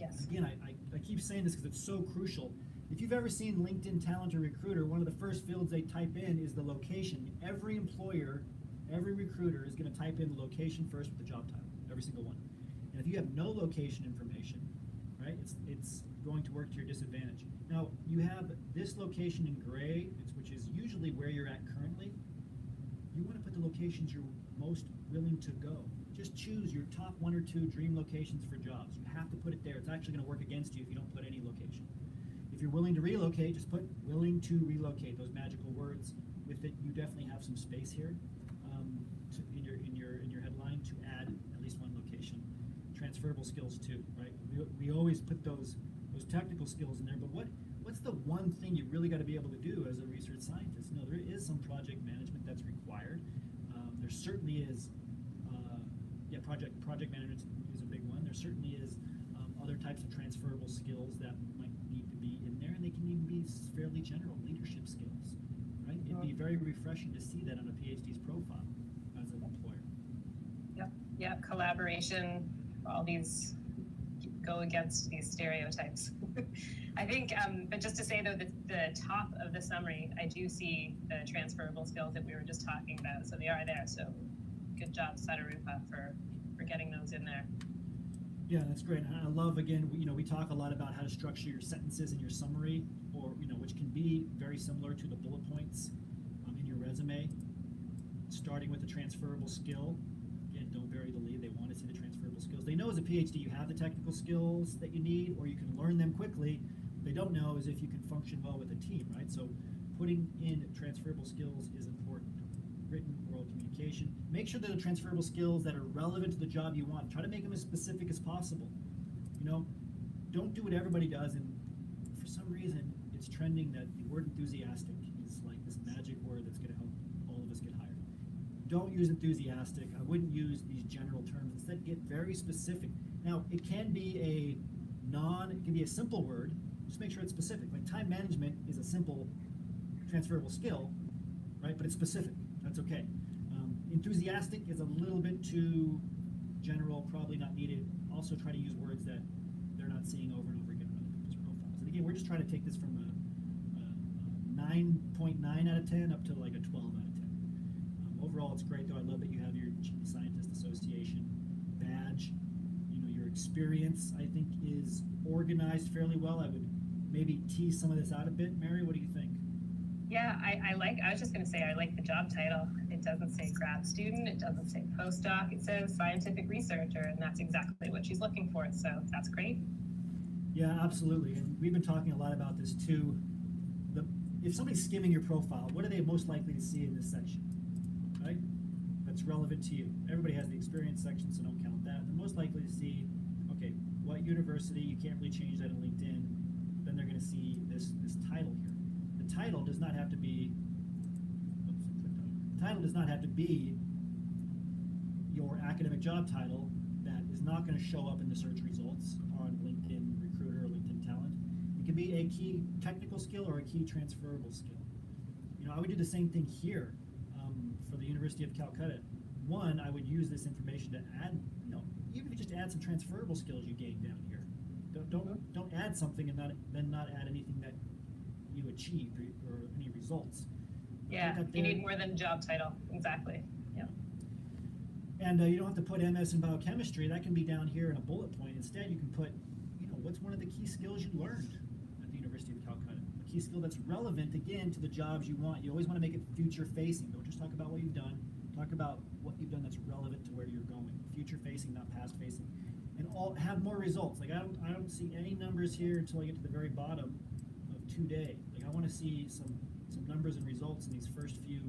Yes. Again, I keep saying this because it's so crucial. If you've ever seen LinkedIn Talent or Recruiter, one of the first fields they type in is the location. Every employer, every recruiter is going to type in the location first with the job title, every single one. And if you have no location information, right, it's going to work to your disadvantage. Now, you have this location in gray, which is usually where you're at currently. You want to put the locations you're most willing to go. Just choose your top 1 or 2 dream locations for jobs. You have to put it there. It's actually going to work against you if you don't put any location. If you're willing to relocate, just put willing to relocate, those magical words. With it, you definitely have some space here in your headline to add at least one location. Transferable skills too, right? We always put those technical skills in there, but what's the one thing you really got to be able to do as a research scientist? There is some project management that's required. There certainly is, project management is a big one. There certainly is other types of transferable skills that might need to be in there, and they can even be fairly general leadership skills, right? It'd be very refreshing to see that on a PhD's profile as an employer. Yep, collaboration, all these go against these stereotypes. I think, but just to say though, the top of the summary, I do see the transferable skills that we were just talking about, so they are there. So good job, Sadarupa, for getting those in there. Yeah, that's great. And I love, again, we talk a lot about how to structure your sentences in your summary, or which can be very similar to the bullet points in your resume, starting with the transferable skill. Again, don't bury the lead. They want to see the transferable skills. They know as a PhD you have the technical skills that you need, or you can learn them quickly. What they don't know is if you can function well with a team, right? So putting in transferable skills is important. Written, oral communication. Make sure that the transferable skills that are relevant to the job you want. Try to make them as specific as possible. Don't do what everybody does, and for some reason it's trending that the word enthusiastic is like this magic word that's going to help all of us get hired. Don't use enthusiastic. I wouldn't use these general terms. Instead, get very specific. Now, it can be a simple word. Just make sure it's specific. Like time management is a simple transferable skill, right? But it's specific. That's okay. Enthusiastic is a little bit too general, probably not needed. Also try to use words that they're not seeing over and over again on other people's profiles. And again, we're just trying to take this from a 9.9 out of 10 up to like a 12 out of 10. Overall, it's great though. I love that you have your Scientist Association badge. Your experience, I think, is organized fairly well. I would maybe tease some of this out a bit. Mary, what do you think? Yeah, I was just going to say, I like the job title. It doesn't say grad student, it doesn't say postdoc, it says scientific researcher, and that's exactly what she's looking for, so that's great. Yeah, absolutely. And we've been talking a lot about this too. If somebody's skimming your profile, what are they most likely to see in this section, right? That's relevant to you. Everybody has the experience section, so don't count that. They're most likely to see, okay, what university, you can't really change that in LinkedIn, then they're going to see this title here. the title does not have to be, the title does not have to be your academic job title that is not going to show up in the search results on LinkedIn Recruiter or LinkedIn Talent. It could be a key technical skill or a key transferable skill. You know, I would do the same thing here for the University of Calcutta. One, I would use this information to add, you know, even if you just add some transferable skills you gained down here. Don't add something and then not add anything that you achieved or any results. Yeah, Put that you there. need more than job title. Exactly. Yeah. And you don't have to put MS in biochemistry. That can be down here in a bullet point. Instead, you can put, you know, what's one of the key skills you learned at the University of Calcutta? A key skill that's relevant, again, to the jobs you want. You always want to make it future-facing. Don't just talk about what you've done. Talk about what you've done that's relevant to where you're going. Future-facing, not past-facing. And all have more results. Like, I don't see any numbers here until I get to the very bottom of today. Like, I want to see some numbers and results in these first few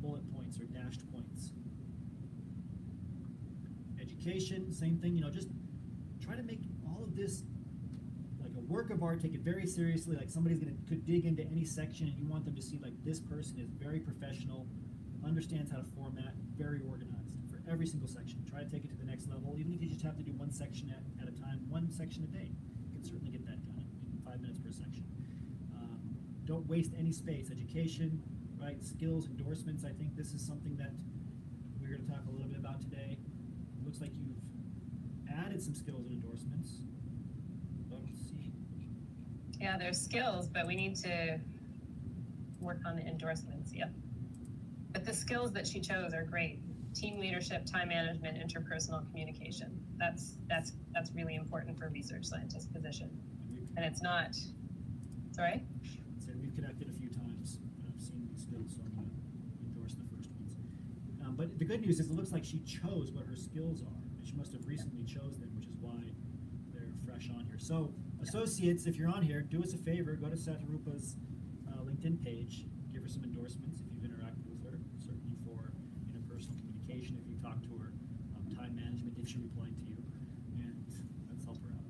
bullet points or dashed points. Education, same thing, you know, just try to make all of this like a work of art, take it very seriously, like somebody's could dig into any section and you want them to see like this person is very professional, understands how to format, very organized for every single section. Try to take it to the next level, even if you just have to do one section at a time, one section a day. You can certainly get that done in 5 minutes per section. Don't waste any space. Education, right? Skills, endorsements. I think this is something that we're going to talk a little bit about today. It looks like you've added some skills and endorsements. But let's see. Yeah, there's skills, but we need to work on the endorsements. Yeah. But the skills that she chose are great. Team leadership, time management, interpersonal communication. That's really important for a research scientist position. And it's not, sorry? So we've connected a few times. I've seen these skills, so I'm going to endorse the first ones. But the good news is it looks like she chose what her skills are. And she must have recently chose them, which is why they're fresh on here. So associates, if you're on here, do us a favor, go to Satarupa's LinkedIn page, give her some endorsements if you've interacted with her, certainly for interpersonal communication, if you talk to her, time management, if she replied to you, and let's help her out.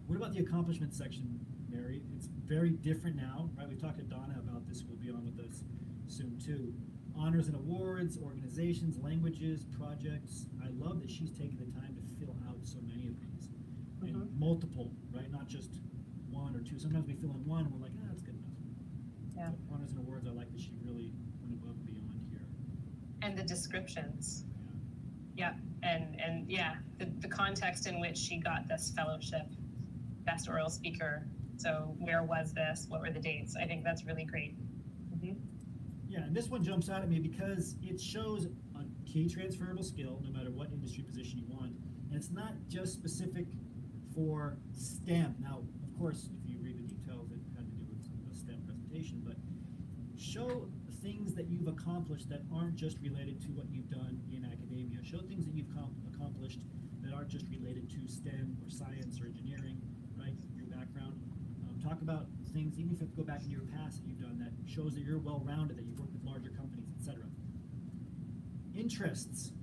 What about the accomplishment section, Mary? It's very different now, right? We talked to Donna about this, who will be on with us soon too. Honors and awards, organizations, languages, projects. I love that she's taken the time to fill out so many of these. And multiple, right? Not just one or two. Sometimes we fill in one and we're like, that's good enough. Yeah. But honors and awards, I like that she really went above and beyond here. And the descriptions. Yeah. And yeah, the context in which she got this fellowship, best oral speaker. So where was this? What were the dates? I think that's really great. Yeah, and this one jumps out at me because it shows a key transferable skill, no matter what industry position you want. And it's not just specific for STEM. Now, of course, if you read the details, it had to do with a STEM presentation, but show things that you've accomplished that aren't just related to what you've done in academia. Show things that you've accomplished that aren't just related to STEM or science or engineering, right? Your background. Talk about things, even if you have to go back into your past that you've done, that shows that you're well-rounded, that you've worked with larger companies, etc. Interests.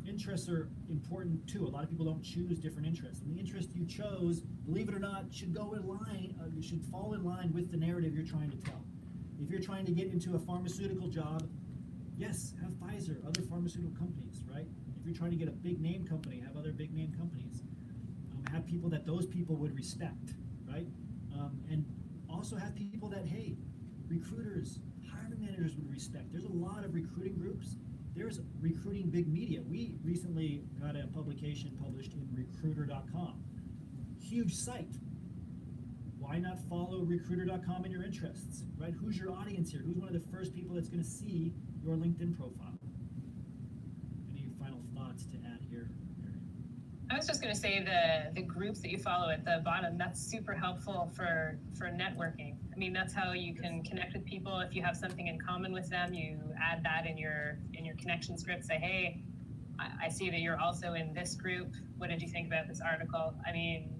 Interests are important too. A lot of people don't choose different interests, and the interest you chose, believe it or not, should go in line. Should fall in line with the narrative you're trying to tell. If you're trying to get into a pharmaceutical job, yes, have Pfizer, other pharmaceutical companies, right? If you're trying to get a big name company, have other big name companies. Have people that those people would respect, right? And also have people that, hey, recruiters, hiring managers would respect. There's a lot of recruiting groups. There's recruiting big media. We recently got a publication published in recruiter.com. Huge site. Why not follow recruiter.com in your interests, right? Who's your audience here? Who's one of the first people that's going to see your LinkedIn profile? Any final thoughts to add here, Mary? I was just going to say the groups that you follow at the bottom, that's super helpful for networking. I mean, that's how you can connect with people. If you have something in common with them, you add that in your connection script. Say, hey, I see that you're also in this group. What did you think about this article? I mean,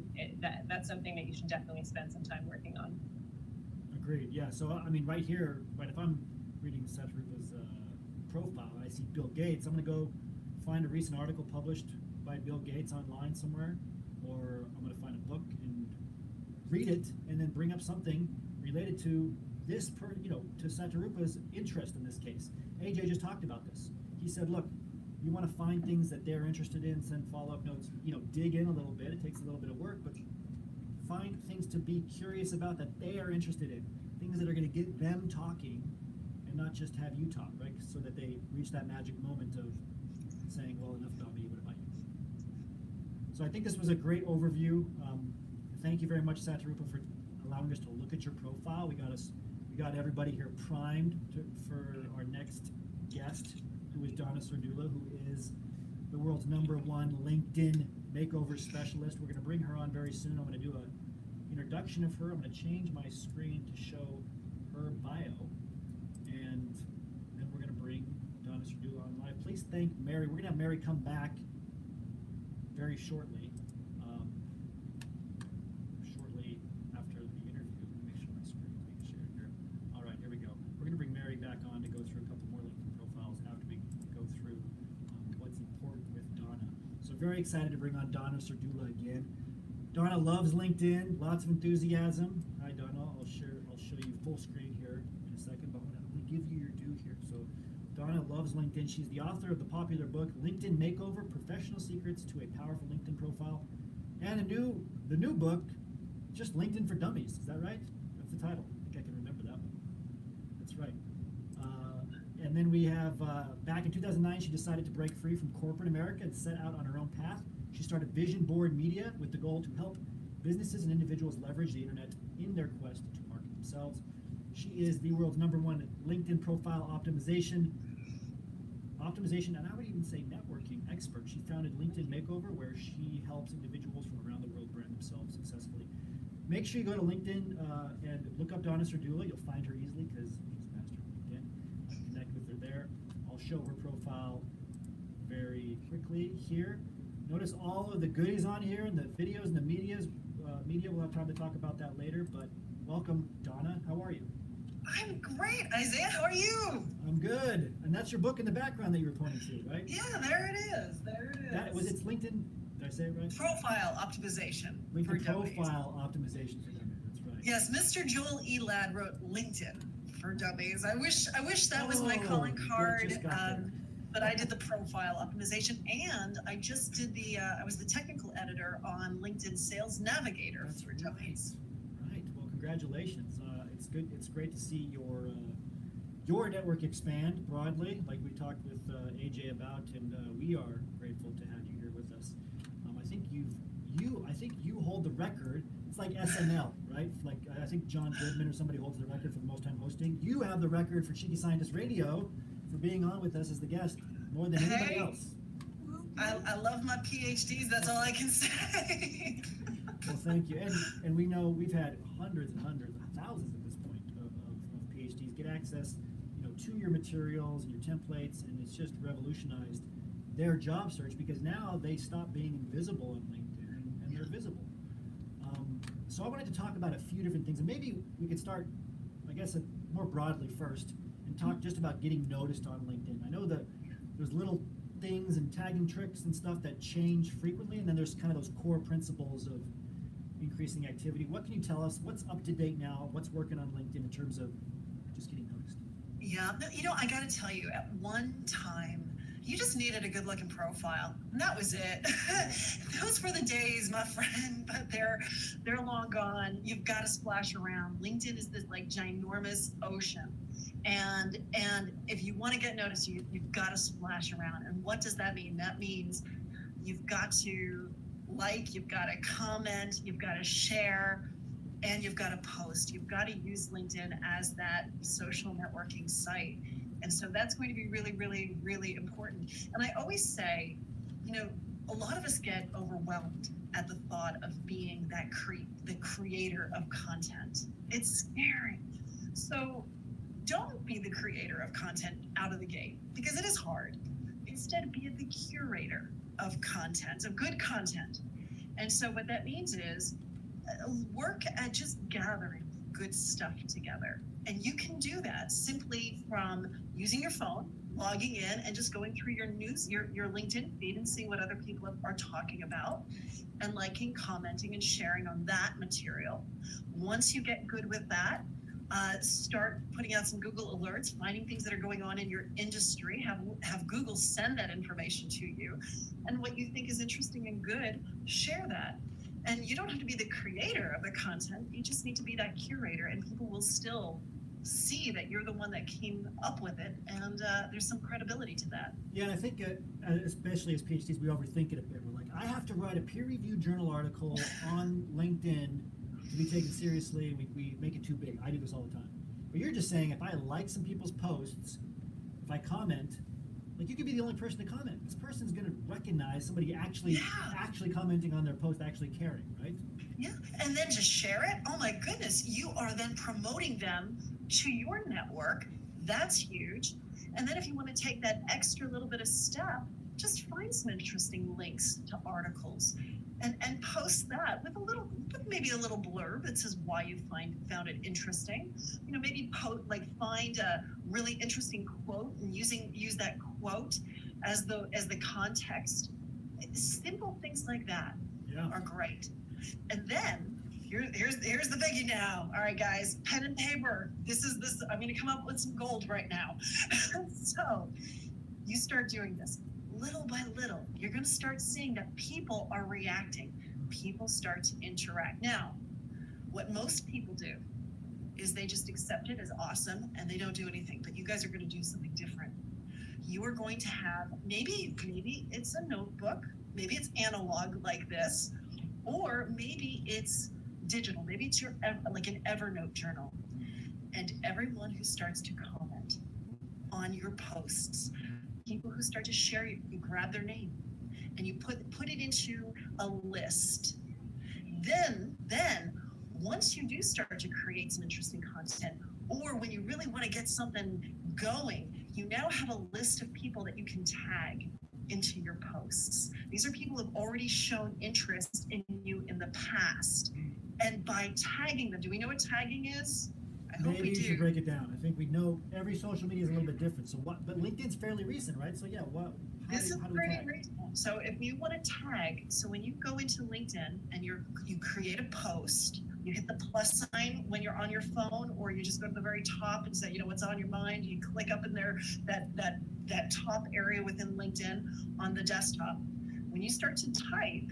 that's something that you should definitely spend some time working on. Agreed. Yeah. So I mean, right here, right? If I'm reading Satarupa's profile, I see Bill Gates. I'm going to go find a recent article published by Bill Gates online somewhere, or I'm going to find a book and read it and then bring up something related to this, to Satarupa's interest in this case. AJ just talked about this. He said, look, you want to find things that they're interested in, send follow-up notes, dig in a little bit. It takes a little bit of work, but find things to be curious about that they are interested in, things that are going to get them talking and not just have you talk, right? So that they reach that magic moment of saying, well, enough about me, what about you? So I think this was a great overview. Thank you very much, Satarupa, for allowing us to look at your profile. We got everybody here primed for our next guest, who is Donna Sardula, who is the world's #1 LinkedIn makeover specialist. We're going to bring her on very soon. I'm going to do an introduction of her. I'm going to change my screen to show her bio, and then we're going to bring Donna Sardula on live. Please thank Mary. We're going to have Mary come back very shortly. Shortly after the interview. Let me make sure my screen is being shared here. All right, here we go. We're going to bring Mary back on to go through a couple more LinkedIn profiles after we go through what's important with Donna. So very excited to bring on Donna Sardula again. Donna loves LinkedIn, lots of enthusiasm. Hi Donna, I'll show you full screen here in a second, but I'm going to give you your due here. So Donna loves LinkedIn. She's the author of the popular book, LinkedIn Makeover, Professional Secrets to a Powerful LinkedIn Profile. And the new book, just LinkedIn for Dummies. Is that right? That's the title. I think I can remember that one. That's right. And then we have, back in 2009, she decided to break free from corporate America and set out on her own path. She started Vision Board Media with the goal to help businesses and individuals leverage the internet in their quest to market themselves. She is the world's #1 LinkedIn profile optimization, and I would even say networking expert. She founded LinkedIn Makeover, where she helps individuals from around the world brand themselves successfully. Make sure you go to LinkedIn and look up Donna Sardula. You'll find her easily because she's a master of LinkedIn. Connect with her there. I'll show her profile very quickly here. Notice all of the goodies on here and the videos and the media. We'll have time to talk about that later, but welcome, Donna. How are you? I'm great, Isaiah. How are you? I'm good. And that's your book in the background that you were pointing to, right? Yeah, there it is. There it is. That was its LinkedIn. Did I say it right? Profile optimization for LinkedIn dummies. profile optimization for dummies. That's right. Yes, Mr. Joel E. Ladd wrote LinkedIn for dummies. I wish that was my calling Oh, card. just got there. But I did the profile optimization, and I just did I was the technical editor on LinkedIn Sales Navigator That's for right. dummies. Right. Well, congratulations. It's good. It's great to see your network expand broadly, like we talked with AJ about, and we are grateful to have you here with us. I think you hold the record. It's like SNL, right? Like I think John Goodman or somebody holds the record for the most time hosting. You have the record for Cheeky Scientist Radio for being on with us as the guest more than anybody Hey. else. I love my PhDs. That's all I can say. Well, thank you. And we know we've had hundreds and hundreds, thousands at this point of PhDs get access, to your materials and your templates, and it's just revolutionized their job search because now they stop being invisible on LinkedIn and they're visible. So I wanted to talk about a few different things, and maybe we could start, I guess, more broadly first and talk just about getting noticed on LinkedIn. I know that there's little things and tagging tricks and stuff that change frequently, and then there's kind of those core principles of increasing activity. What can you tell us? What's up to date now? What's working on LinkedIn in terms of just getting noticed? Yeah, I got to tell you, at one time, you just needed a good-looking profile, and that was it. Those were the days, my friend, but they're long gone. You've got to splash around. LinkedIn is this ginormous ocean, and if you want to get noticed, you've got to splash around. And what does that mean? That means you've got to you've got to comment, you've got to share, and you've got to post. You've got to use LinkedIn as that social networking site. And so that's going to be really, really, really important. And I always say, a lot of us get overwhelmed at the thought of being the creator of content. It's scary. So don't be the creator of content out of the gate, because it is hard. Instead, be the curator of content, of good content. And so what that means is work at just gathering good stuff together. And you can do that simply from using your phone, logging in and just going through your news, your LinkedIn feed and seeing what other people are talking about and liking, commenting, and sharing on that material. Once you get good with that, start putting out some Google alerts, finding things that are going on in your industry, have Google send that information to you. And what you think is interesting and good, share that. And you don't have to be the creator of the content, you just need to be that curator, and people will still see that you're the one that came up with it, and there's some credibility to that. Yeah, and I think, especially as PhDs, we overthink it a bit. We're like, I have to write a peer-reviewed journal article on LinkedIn to be taken seriously, and we make it too big. I do this all the time. But you're just saying, if I like some people's posts, if I comment, like, you could be the only person to comment. This person's going to recognize somebody actually commenting on their post, actually caring, right? Yeah, and then just share it. Oh my goodness, you are then promoting them to your network. That's huge. And then if you want to take that extra little bit of step, just find some interesting links to articles and post that with maybe a little blurb that says why you found it interesting. You know, maybe find a really interesting quote and use that quote as the context. Simple things like that are great. And then here's the biggie now. All right, guys, pen and paper. I'm going to come up with some gold right now. So you start doing this little by little. You're going to start seeing that people are reacting. People start to interact. Now, what most people do is they just accept it as awesome and they don't do anything. But you guys are going to do something different. You are going to have maybe it's a notebook, maybe it's analog like this, or maybe it's digital. Maybe it's like an Evernote journal. And everyone who starts to comment on your posts, people who start to share, you grab their name and you put it into a list. Then once you do start to create some interesting content, or when you really want to get something going, you now have a list of people that you can tag into your posts. These are people who have already shown interest in you in the past. And by tagging them, do we know what tagging is? I hope Maybe we you do. should break it down. I think we know every social media is a little bit different. So but LinkedIn's fairly recent, right? So yeah, This is how do we pretty tag? reasonable. So if you want to tag, so when you go into LinkedIn and you create a post, you hit the plus sign when you're on your phone, or you just go to the very top and say, what's on your mind. You click up in there, that top area within LinkedIn on the desktop. When you start to type,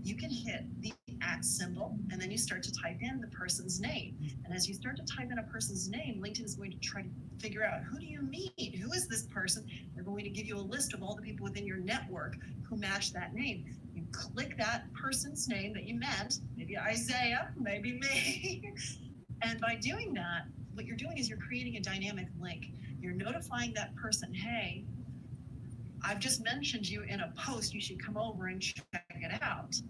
you can hit the @ symbol, and then you start to type in the person's name. And as you start to type in a person's name, LinkedIn is going to try to figure out, who do you meet? Who is this person? They're going to give you a list of all the people within your network who match that name. You click that person's name that you met, maybe Isaiah, maybe me. And by doing that, what you're doing is you're creating a dynamic link. You're notifying that person, hey, I've just mentioned you in a post, you should come over and check it out.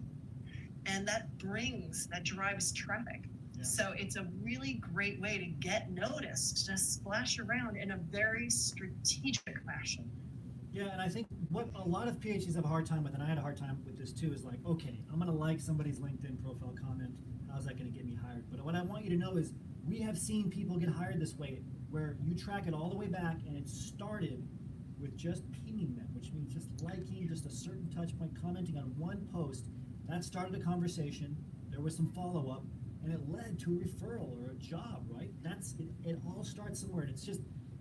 And that drives traffic. Yeah. So it's a really great way to get noticed, to splash around in a very strategic fashion. Yeah, and I think what a lot of PhDs have a hard time with, and I had a hard time with this too, is like, okay, I'm going to like somebody's LinkedIn profile comment. How's that going to get me hired? But what I want you to know is we have seen people get hired this way, where you track it all the way back, and it started with just pinging them, which means just liking just a certain touch point, commenting on one post. That started a conversation. There was some follow-up, and it led to a referral or a job, right? It all starts somewhere, and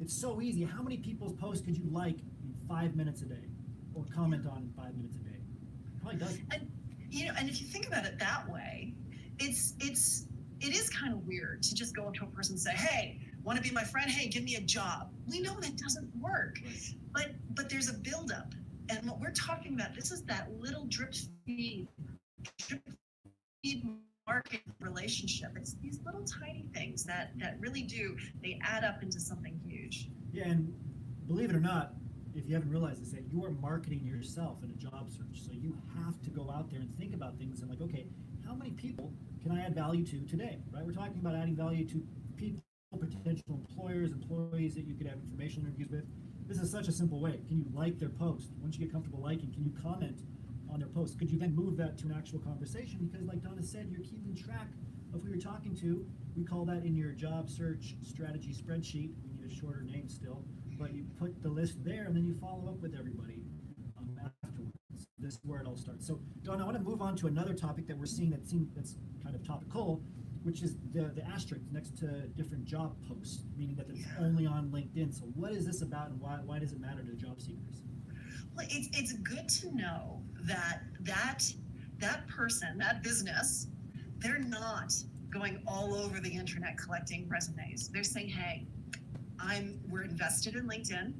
it's so easy. How many people's posts could you like in 5 minutes a day, or comment on in 5 minutes a day? Probably doesn't. And if you think about it that way, it is kind of weird to just go up to a person and say, hey, want to be my friend? Hey, give me a job. We know that doesn't work, Right. but there's a buildup. And what we're talking about, this is that little drip feed market relationship. It's these little tiny things that really they add up into something huge. Yeah, and believe it or not, if you haven't realized this, that you are marketing yourself in a job search. So you have to go out there and think about things and like, okay, how many people can I add value to today, right? We're talking about adding value to people, potential employers, employees that you could have informational interviews with. This is such a simple way. Can you like their post? Once you get comfortable liking, can you comment on their post? Could you then move that to an actual conversation? Because like Donna said, you're keeping track of who you're talking to. We call that in your job search strategy spreadsheet. We need a shorter name still. but you put the list there and then you follow up with everybody afterwards. This is where it all starts. So, Dawn, I want to move on to another topic that we're seeing that's kind of topical, which is the asterisk next to different job posts, meaning that it's only on LinkedIn. So what is this about, and why does it matter to job seekers? Well, it's good to know that person, that business, they're not going all over the internet collecting resumes. They're saying, hey, we're invested in LinkedIn,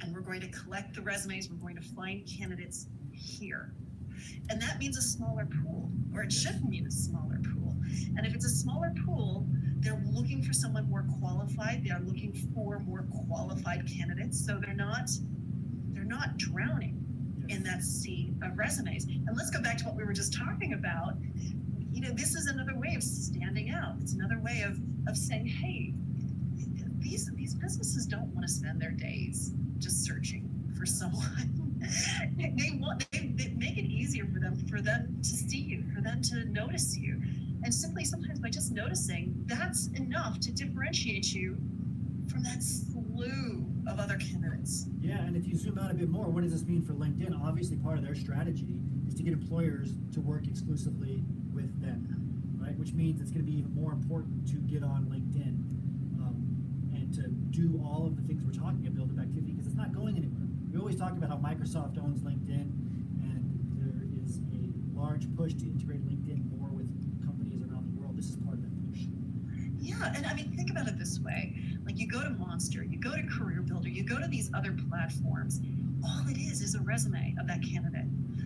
and we're going to collect the resumes. We're going to find candidates here. And that means a smaller pool, or it should mean a smaller pool. And if it's a smaller pool, they're looking for someone more qualified. They're looking for more qualified candidates. So they're not drowning in that sea of resumes. And let's go back to what we were just talking about. This is another way of standing out. It's another way of saying, hey, these businesses don't want to spend their days just searching for someone. They make it easier for them to see you, for them to notice you. And simply sometimes by just noticing, that's enough to differentiate you from that slew of other candidates. Yeah, and if you zoom out a bit more, what does this mean for LinkedIn? Obviously, part of their strategy is to get employers to work exclusively with them, right? Which means it's going to be even more important to get on LinkedIn and to do all of the things we're talking about, build up activity, because it's not going anywhere. We always talk about how Microsoft owns LinkedIn, and there is a large push to integrate LinkedIn more with companies around the world. This is part of that push. Yeah, and I mean, think about it this way. Like, you go to Monster, you go to Career Builder, you go to these other platforms, all it is a resume of that candidate.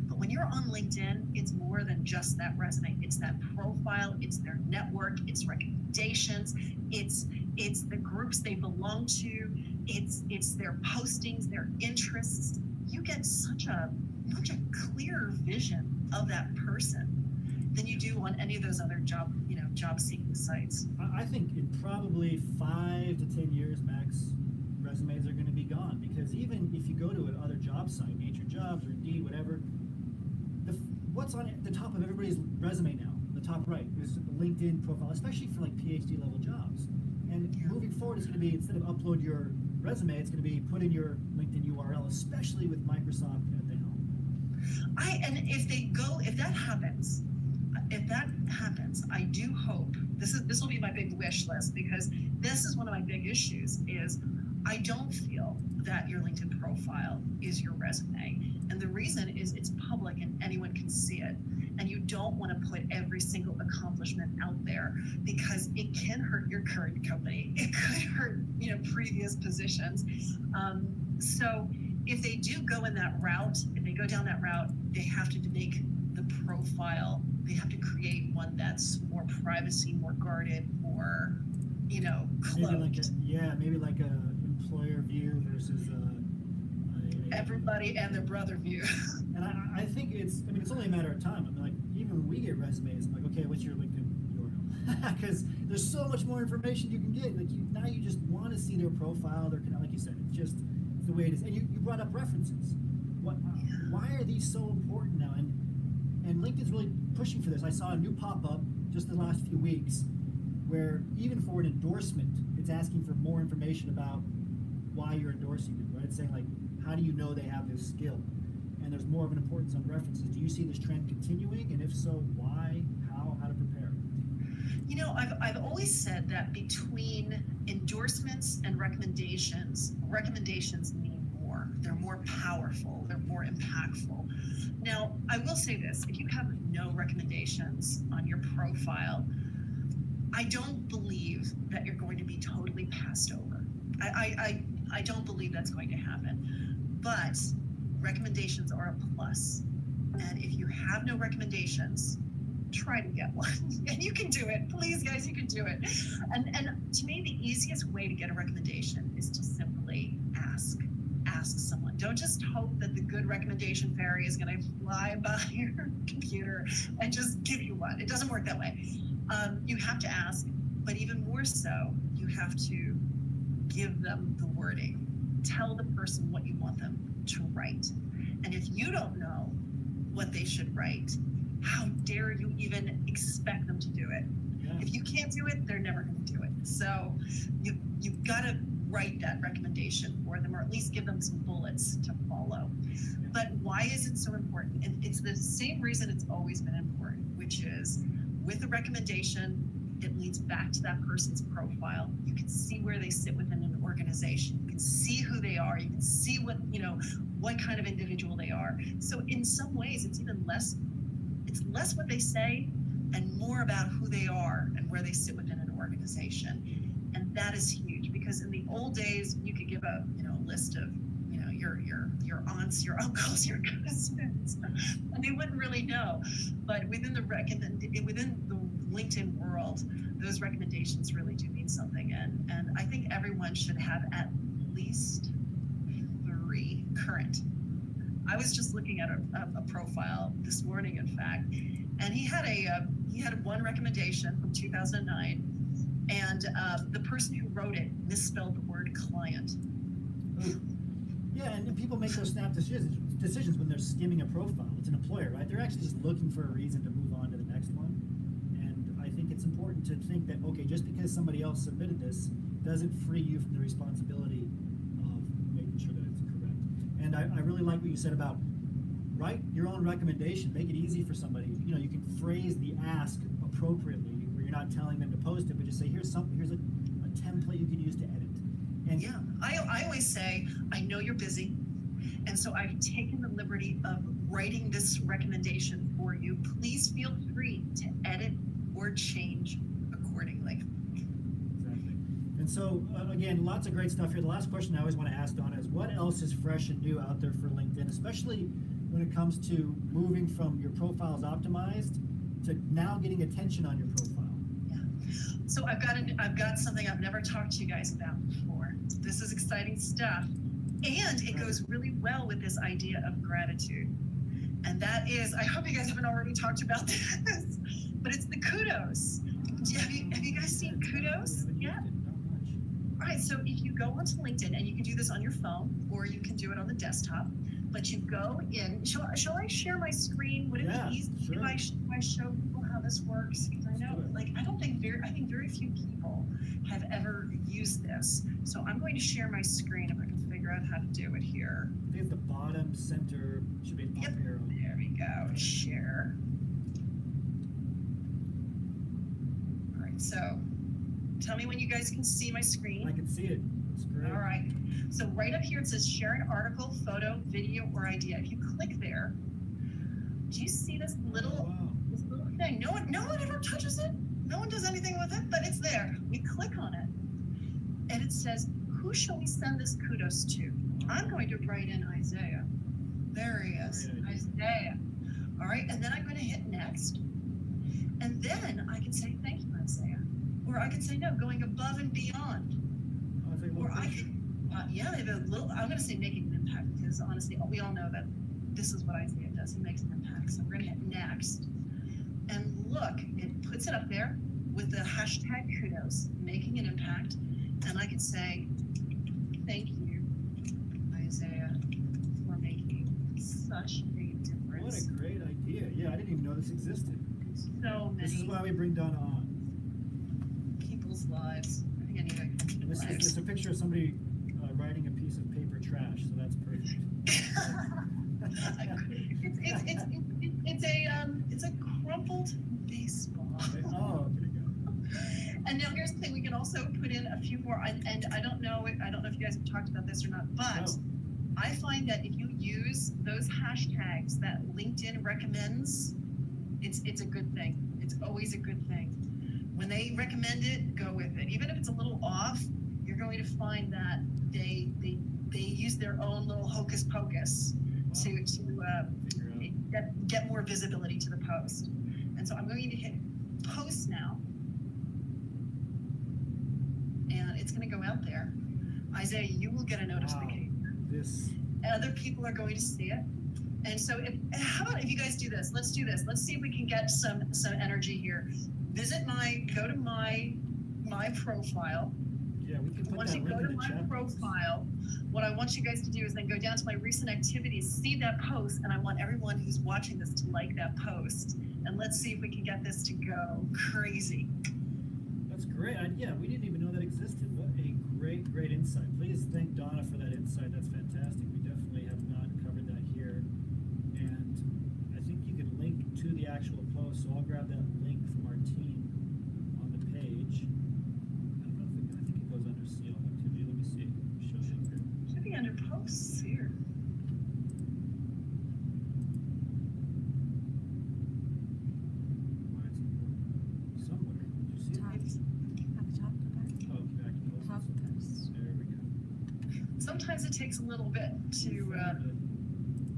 But when you're on LinkedIn, it's more than just that resume. It's that profile, it's their network, it's recommendations, it's the groups they belong to, it's their postings, their interests. You get such a clearer vision of that person than you do on any of those other job seeking sites. I think in probably 5 to 10 years max, resumes are going to be gone, because even if you go to another job site, Nature Jobs or Indeed, whatever, what's on the top of everybody's resume now, the top right, is a LinkedIn profile, especially for like PhD level jobs. And moving forward, it's going to be, instead of upload your resume, it's going to be put in your LinkedIn URL, especially with Microsoft at the helm. If that happens, I do hope this will be my big wish list, because this is one of my big issues. Is I don't feel that your LinkedIn profile is your resume, and the reason is it's public and anyone can see it, and you don't want to put every single accomplishment out there, because it can hurt your current company. It could hurt previous positions. So if they do go in that route, if they go down that route, they have to make the profile. They have to create one that's more privacy, more guarded, more, cloaked. Maybe like a employer view versus Everybody and their brother view. And I think it's only a matter of time. Like, even when we get resumes, I'm like, okay, what's your LinkedIn URL? Because there's so much more information you can get. Like, now you just want to see their profile, like you said, it's the way it is. And you brought up references. Why are these so important now? And LinkedIn's really pushing for this. I saw a new pop-up just the last few weeks where even for an endorsement, it's asking for more information about why you're endorsing them, right? It's saying, like, how do you know they have this skill? And there's more of an importance on references. Do you see this trend continuing? And if so, why, how to prepare? I've always said that between endorsements and recommendations mean more. They're more powerful. They're more impactful. Now, I will say this: if you have no recommendations on your profile, I don't believe that you're going to be totally passed over. I don't believe that's going to happen. But recommendations are a plus. And if you have no recommendations, try to get one. And you can do it. Please, guys, you can do it. And to me, the easiest way to get a recommendation is to simply ask. Ask someone. Don't just hope that the good recommendation fairy is going to fly by your computer and just give you one. It doesn't work that way. You have to ask, but even more so, you have to give them the wording. Tell the person what you want them to write. And if you don't know what they should write, how dare you even expect them to do it? Yeah. If you can't do it, they're never going to do it. So you've got to write that recommendation for them, or at least give them some bullets to follow. But why is it so important? And it's the same reason it's always been important, which is with a recommendation, it leads back to that person's profile. You can see where they sit within an organization. You can see who they are. You can see what kind of individual they are. So in some ways, it's less what they say and more about who they are and where they sit within an organization. And that is huge, because in the old days, you could give a list of your aunts, your uncles, your cousins, and they wouldn't really know. But within the LinkedIn world, those recommendations really do mean something. And I think everyone should have at least 3 current. I was just looking at a profile this morning, in fact, and he had one recommendation from 2009, and the person who wrote it misspelled the word client. Yeah, and people make those snap decisions when they're skimming a profile. It's an employer, right? They're actually just looking for a reason to move on to the next one. And I think it's important to think that, okay, just because somebody else submitted this doesn't free you from the responsibility of making sure that it's correct. And I really like what you said about write your own recommendation. Make it easy for somebody. You can phrase the ask appropriately, where you're not telling them to post it, but just say, here's a template you can use to edit. And yeah, I always say, I know you're busy, and so I've taken the liberty of writing this recommendation for you. Please feel free to edit or change accordingly. Exactly. And so, again, lots of great stuff here. The last question I always want to ask, Donna, is what else is fresh and new out there for LinkedIn, especially when it comes to moving from your profiles optimized to now getting attention on your profile? So I've got something I've never talked to you guys about before. This is exciting stuff. And it goes really well with this idea of gratitude. And that is, I hope you guys haven't already talked about this, but it's the kudos. Have you guys seen kudos yet? All right, so if you go onto LinkedIn, and you can do this on your phone or you can do it on the desktop, but you go in, shall I share my screen? Would it be easy if I show people how this works? Because I know, I think very few people have ever used this. So I'm going to share my screen if I can figure out how to do it here. I think at the bottom center should be an up arrow. There we go, share. All right, so tell me when you guys can see my screen. I can see it. It's great. All right. So right up here it says share an article, photo, video, or idea. If you click there, do you see this little thing? No one ever touches it. No one does anything with it, but it's there. We click on it, and it says, "Who shall we send this kudos to?" I'm going to write in Isaiah. There he is, Isaiah. All right, and then I'm going to hit next, and then I can say, "Thank you, Isaiah," or I can say, "No, going above and beyond." Or I can, I'm going to say making an impact, because honestly, we all know that this is what Isaiah does. He makes an impact. So we're going to hit next. And look, it puts it up there with the hashtag kudos, making an impact. And I can say, thank you, Isaiah, for making such a difference. What a great idea. Yeah, I didn't even know this existed. So many This is why we bring Donna on. people's lives. I think I need to. It's a picture of somebody riding a piece of paper trash, so that's perfect. It's a crumpled baseball. Oh, okay, go. And now here's the thing: we can also put in a few more. And I don't know if you guys have talked about this or not, but I find that if you use those hashtags that LinkedIn recommends, it's a good thing. It's always a good thing. When they recommend it, go with it. Even if it's a little off, you're going to find that they use their own little hocus pocus to get more visibility to the post. And so I'm going to hit post now, and it's going to go out there. Isaiah, you will get a notification. Other people are going to see it. And so how about if you guys do this? Let's do this. Let's see if we can get some energy here. Go to my profile. Yeah, we can put Once that you link go in to the my chat. profile, what I want you guys to do is then go down to my recent activities, see that post, and I want everyone who's watching this to like that post. And let's see if we can get this to go crazy. That's great. Yeah, we didn't even know that existed. What a great insight. Please thank Donna for that insight. That's fantastic. We definitely have not covered that here. And I think you can link to the actual post, so I'll grab that link from our team on the page. I don't know if I think it goes under CL activity. Let me see. Show you here. Should be under posts here. Why it's important. Somewhere. Did you see it? Top. At the top, go back. Oh, back to posts. Top posts. There we go. Sometimes it takes a little bit to,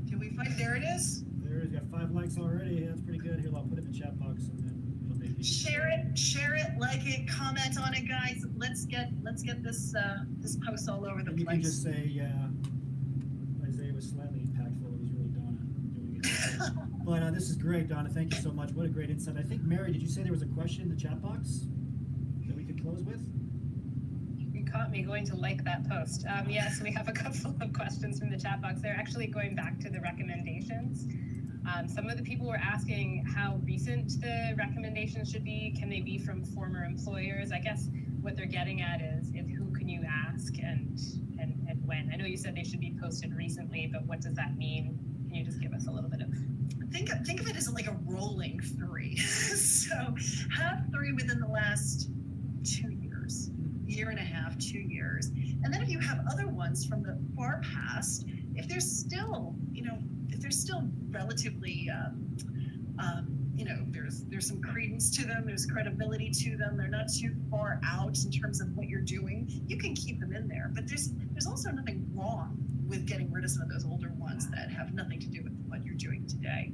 do we find, there it is? There it is. Got 5 likes already. That's pretty good. Here, I'll put it in the chat box and then it'll maybe Share it, like it, comment on it, guys. Let's get this post all over the And you can place. just say, yeah, Isaiah was slightly impactful. It was really Donna doing it. But this is great, Donna. Thank you so much. What a great insight. I think, Mary, did you say there was a question in the chat box that we could close with? You caught me going to like that post. Yes, we have a couple of questions from the chat box. They're actually going back to the recommendations. Some of the people were asking how recent the recommendations should be. Can they be from former employers? I guess what they're getting at is who can you ask and when? I know you said they should be posted recently, but what does that mean? Can you just give us a little bit of... Think of it as like a rolling 3. So have 3 within the last 2 years, year and a half, 2 years. And then if you have other ones from the far past, if they're still, if they're still relatively, there's some credence to them, there's credibility to them, they're not too far out in terms of what you're doing, you can keep them in there. But there's also nothing wrong with getting rid of some of those older ones that have nothing to do with what you're doing today.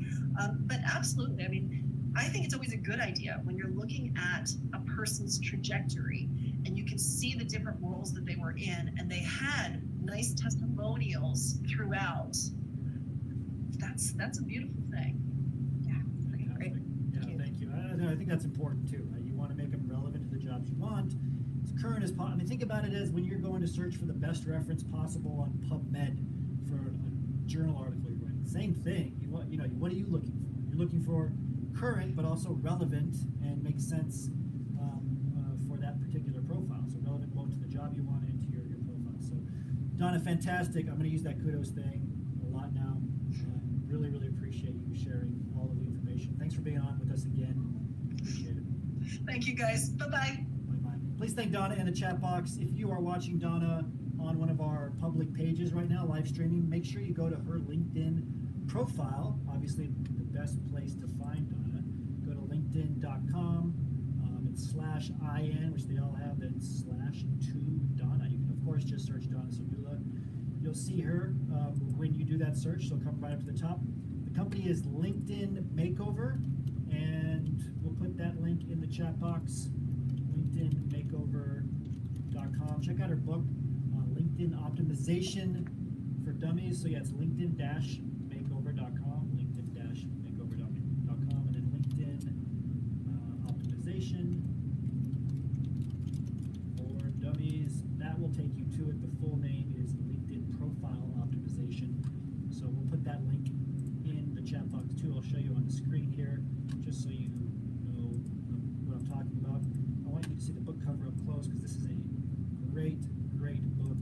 But absolutely, I mean, I think it's always a good idea when you're looking at a person's trajectory and you can see the different roles that they were in and they had nice testimonials throughout. That's a beautiful thing. Great. Yeah, thank you. I think that's important too. Right? You want to make them relevant to the jobs you want, as current as possible. I mean, think about it as when you're going to search for the best reference possible on PubMed for a journal article you're writing. Same thing. What are you looking for? You're looking for current, but also relevant and makes sense for that particular profile. So relevant both to the job you want and to your profile. So, Donna, fantastic. I'm going to use that kudos thing a lot now. Really, really appreciate you sharing all of the information. Thanks for being on with us again. Appreciate it. Thank you, guys. Bye-bye. Bye-bye. Please thank Donna in the chat box. If you are watching Donna on one of our public pages right now, live streaming, make sure you go to her LinkedIn profile. Obviously, the best place to find Donna. Go to linkedin.com. It's /IN, which they all have, then /2Donna. You can, of course, just search Donna Sabula. You'll see her when you do that search. She'll come right up to the top. The company is LinkedIn Makeover, and we'll put that link in the chat box, linkedinmakeover.com. Check out her book, LinkedIn Optimization for Dummies. So yeah, it's linkedin-makeover.com, linkedin-makeover.com, and then LinkedIn Optimization for Dummies. That will take you to it. The full name is LinkedIn Profile Optimization. So we'll put that link in the chat box too. I'll show you on the screen here, just so you know what I'm talking about. I want you to see the book cover up close because this is a great book.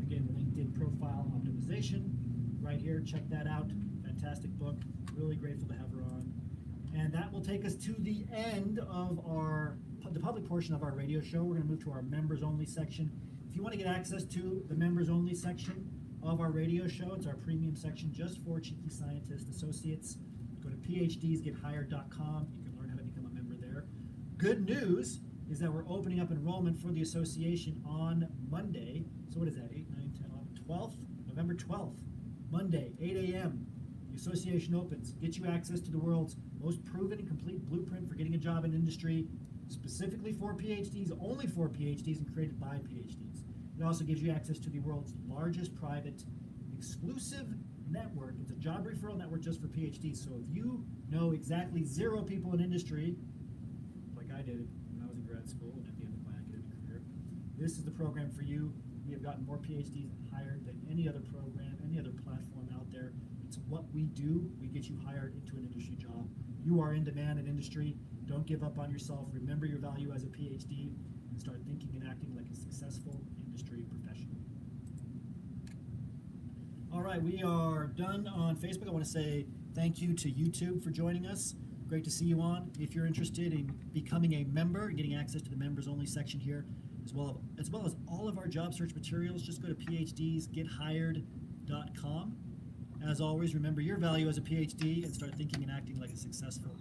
Again, LinkedIn Profile Optimization right here. Check that out. Fantastic book. Really grateful to have her on. And that will take us to the end of the public portion of our radio show. We're going to move to our members only section. If you want to get access to the members only section of our radio show, it's our premium section just for Cheeky Scientist Associates. Go to phdsgethired.com. You can learn how to become a member there. Good news is that we're opening up enrollment for the association on Monday. So what is that, 8, 9, 10, 11, 12th? November 12th, Monday, 8 a.m. The association opens. Get you access to the world's most proven and complete blueprint for getting a job in industry, specifically for PhDs, only for PhDs, and created by PhDs. It also gives you access to the world's largest private exclusive network. It's a job referral network just for PhDs. So if you know exactly 0 people in industry, like I did when I was in grad school and at the end of my academic career, this is the program for you. We have gotten more PhDs hired than any other program, any other platform out there. It's what we do. We get you hired into an industry job. You are in demand in industry. Don't give up on yourself. Remember your value as a PhD and start thinking and acting like a successful industry industry professional. All right, we are done on Facebook. I want to say thank you to YouTube for joining us. Great to see you on. If you're interested in becoming a member and getting access to the members only section here, as well as all of our job search materials, just go to phdsgethired.com. As always, remember your value as a PhD and start thinking and acting like a successful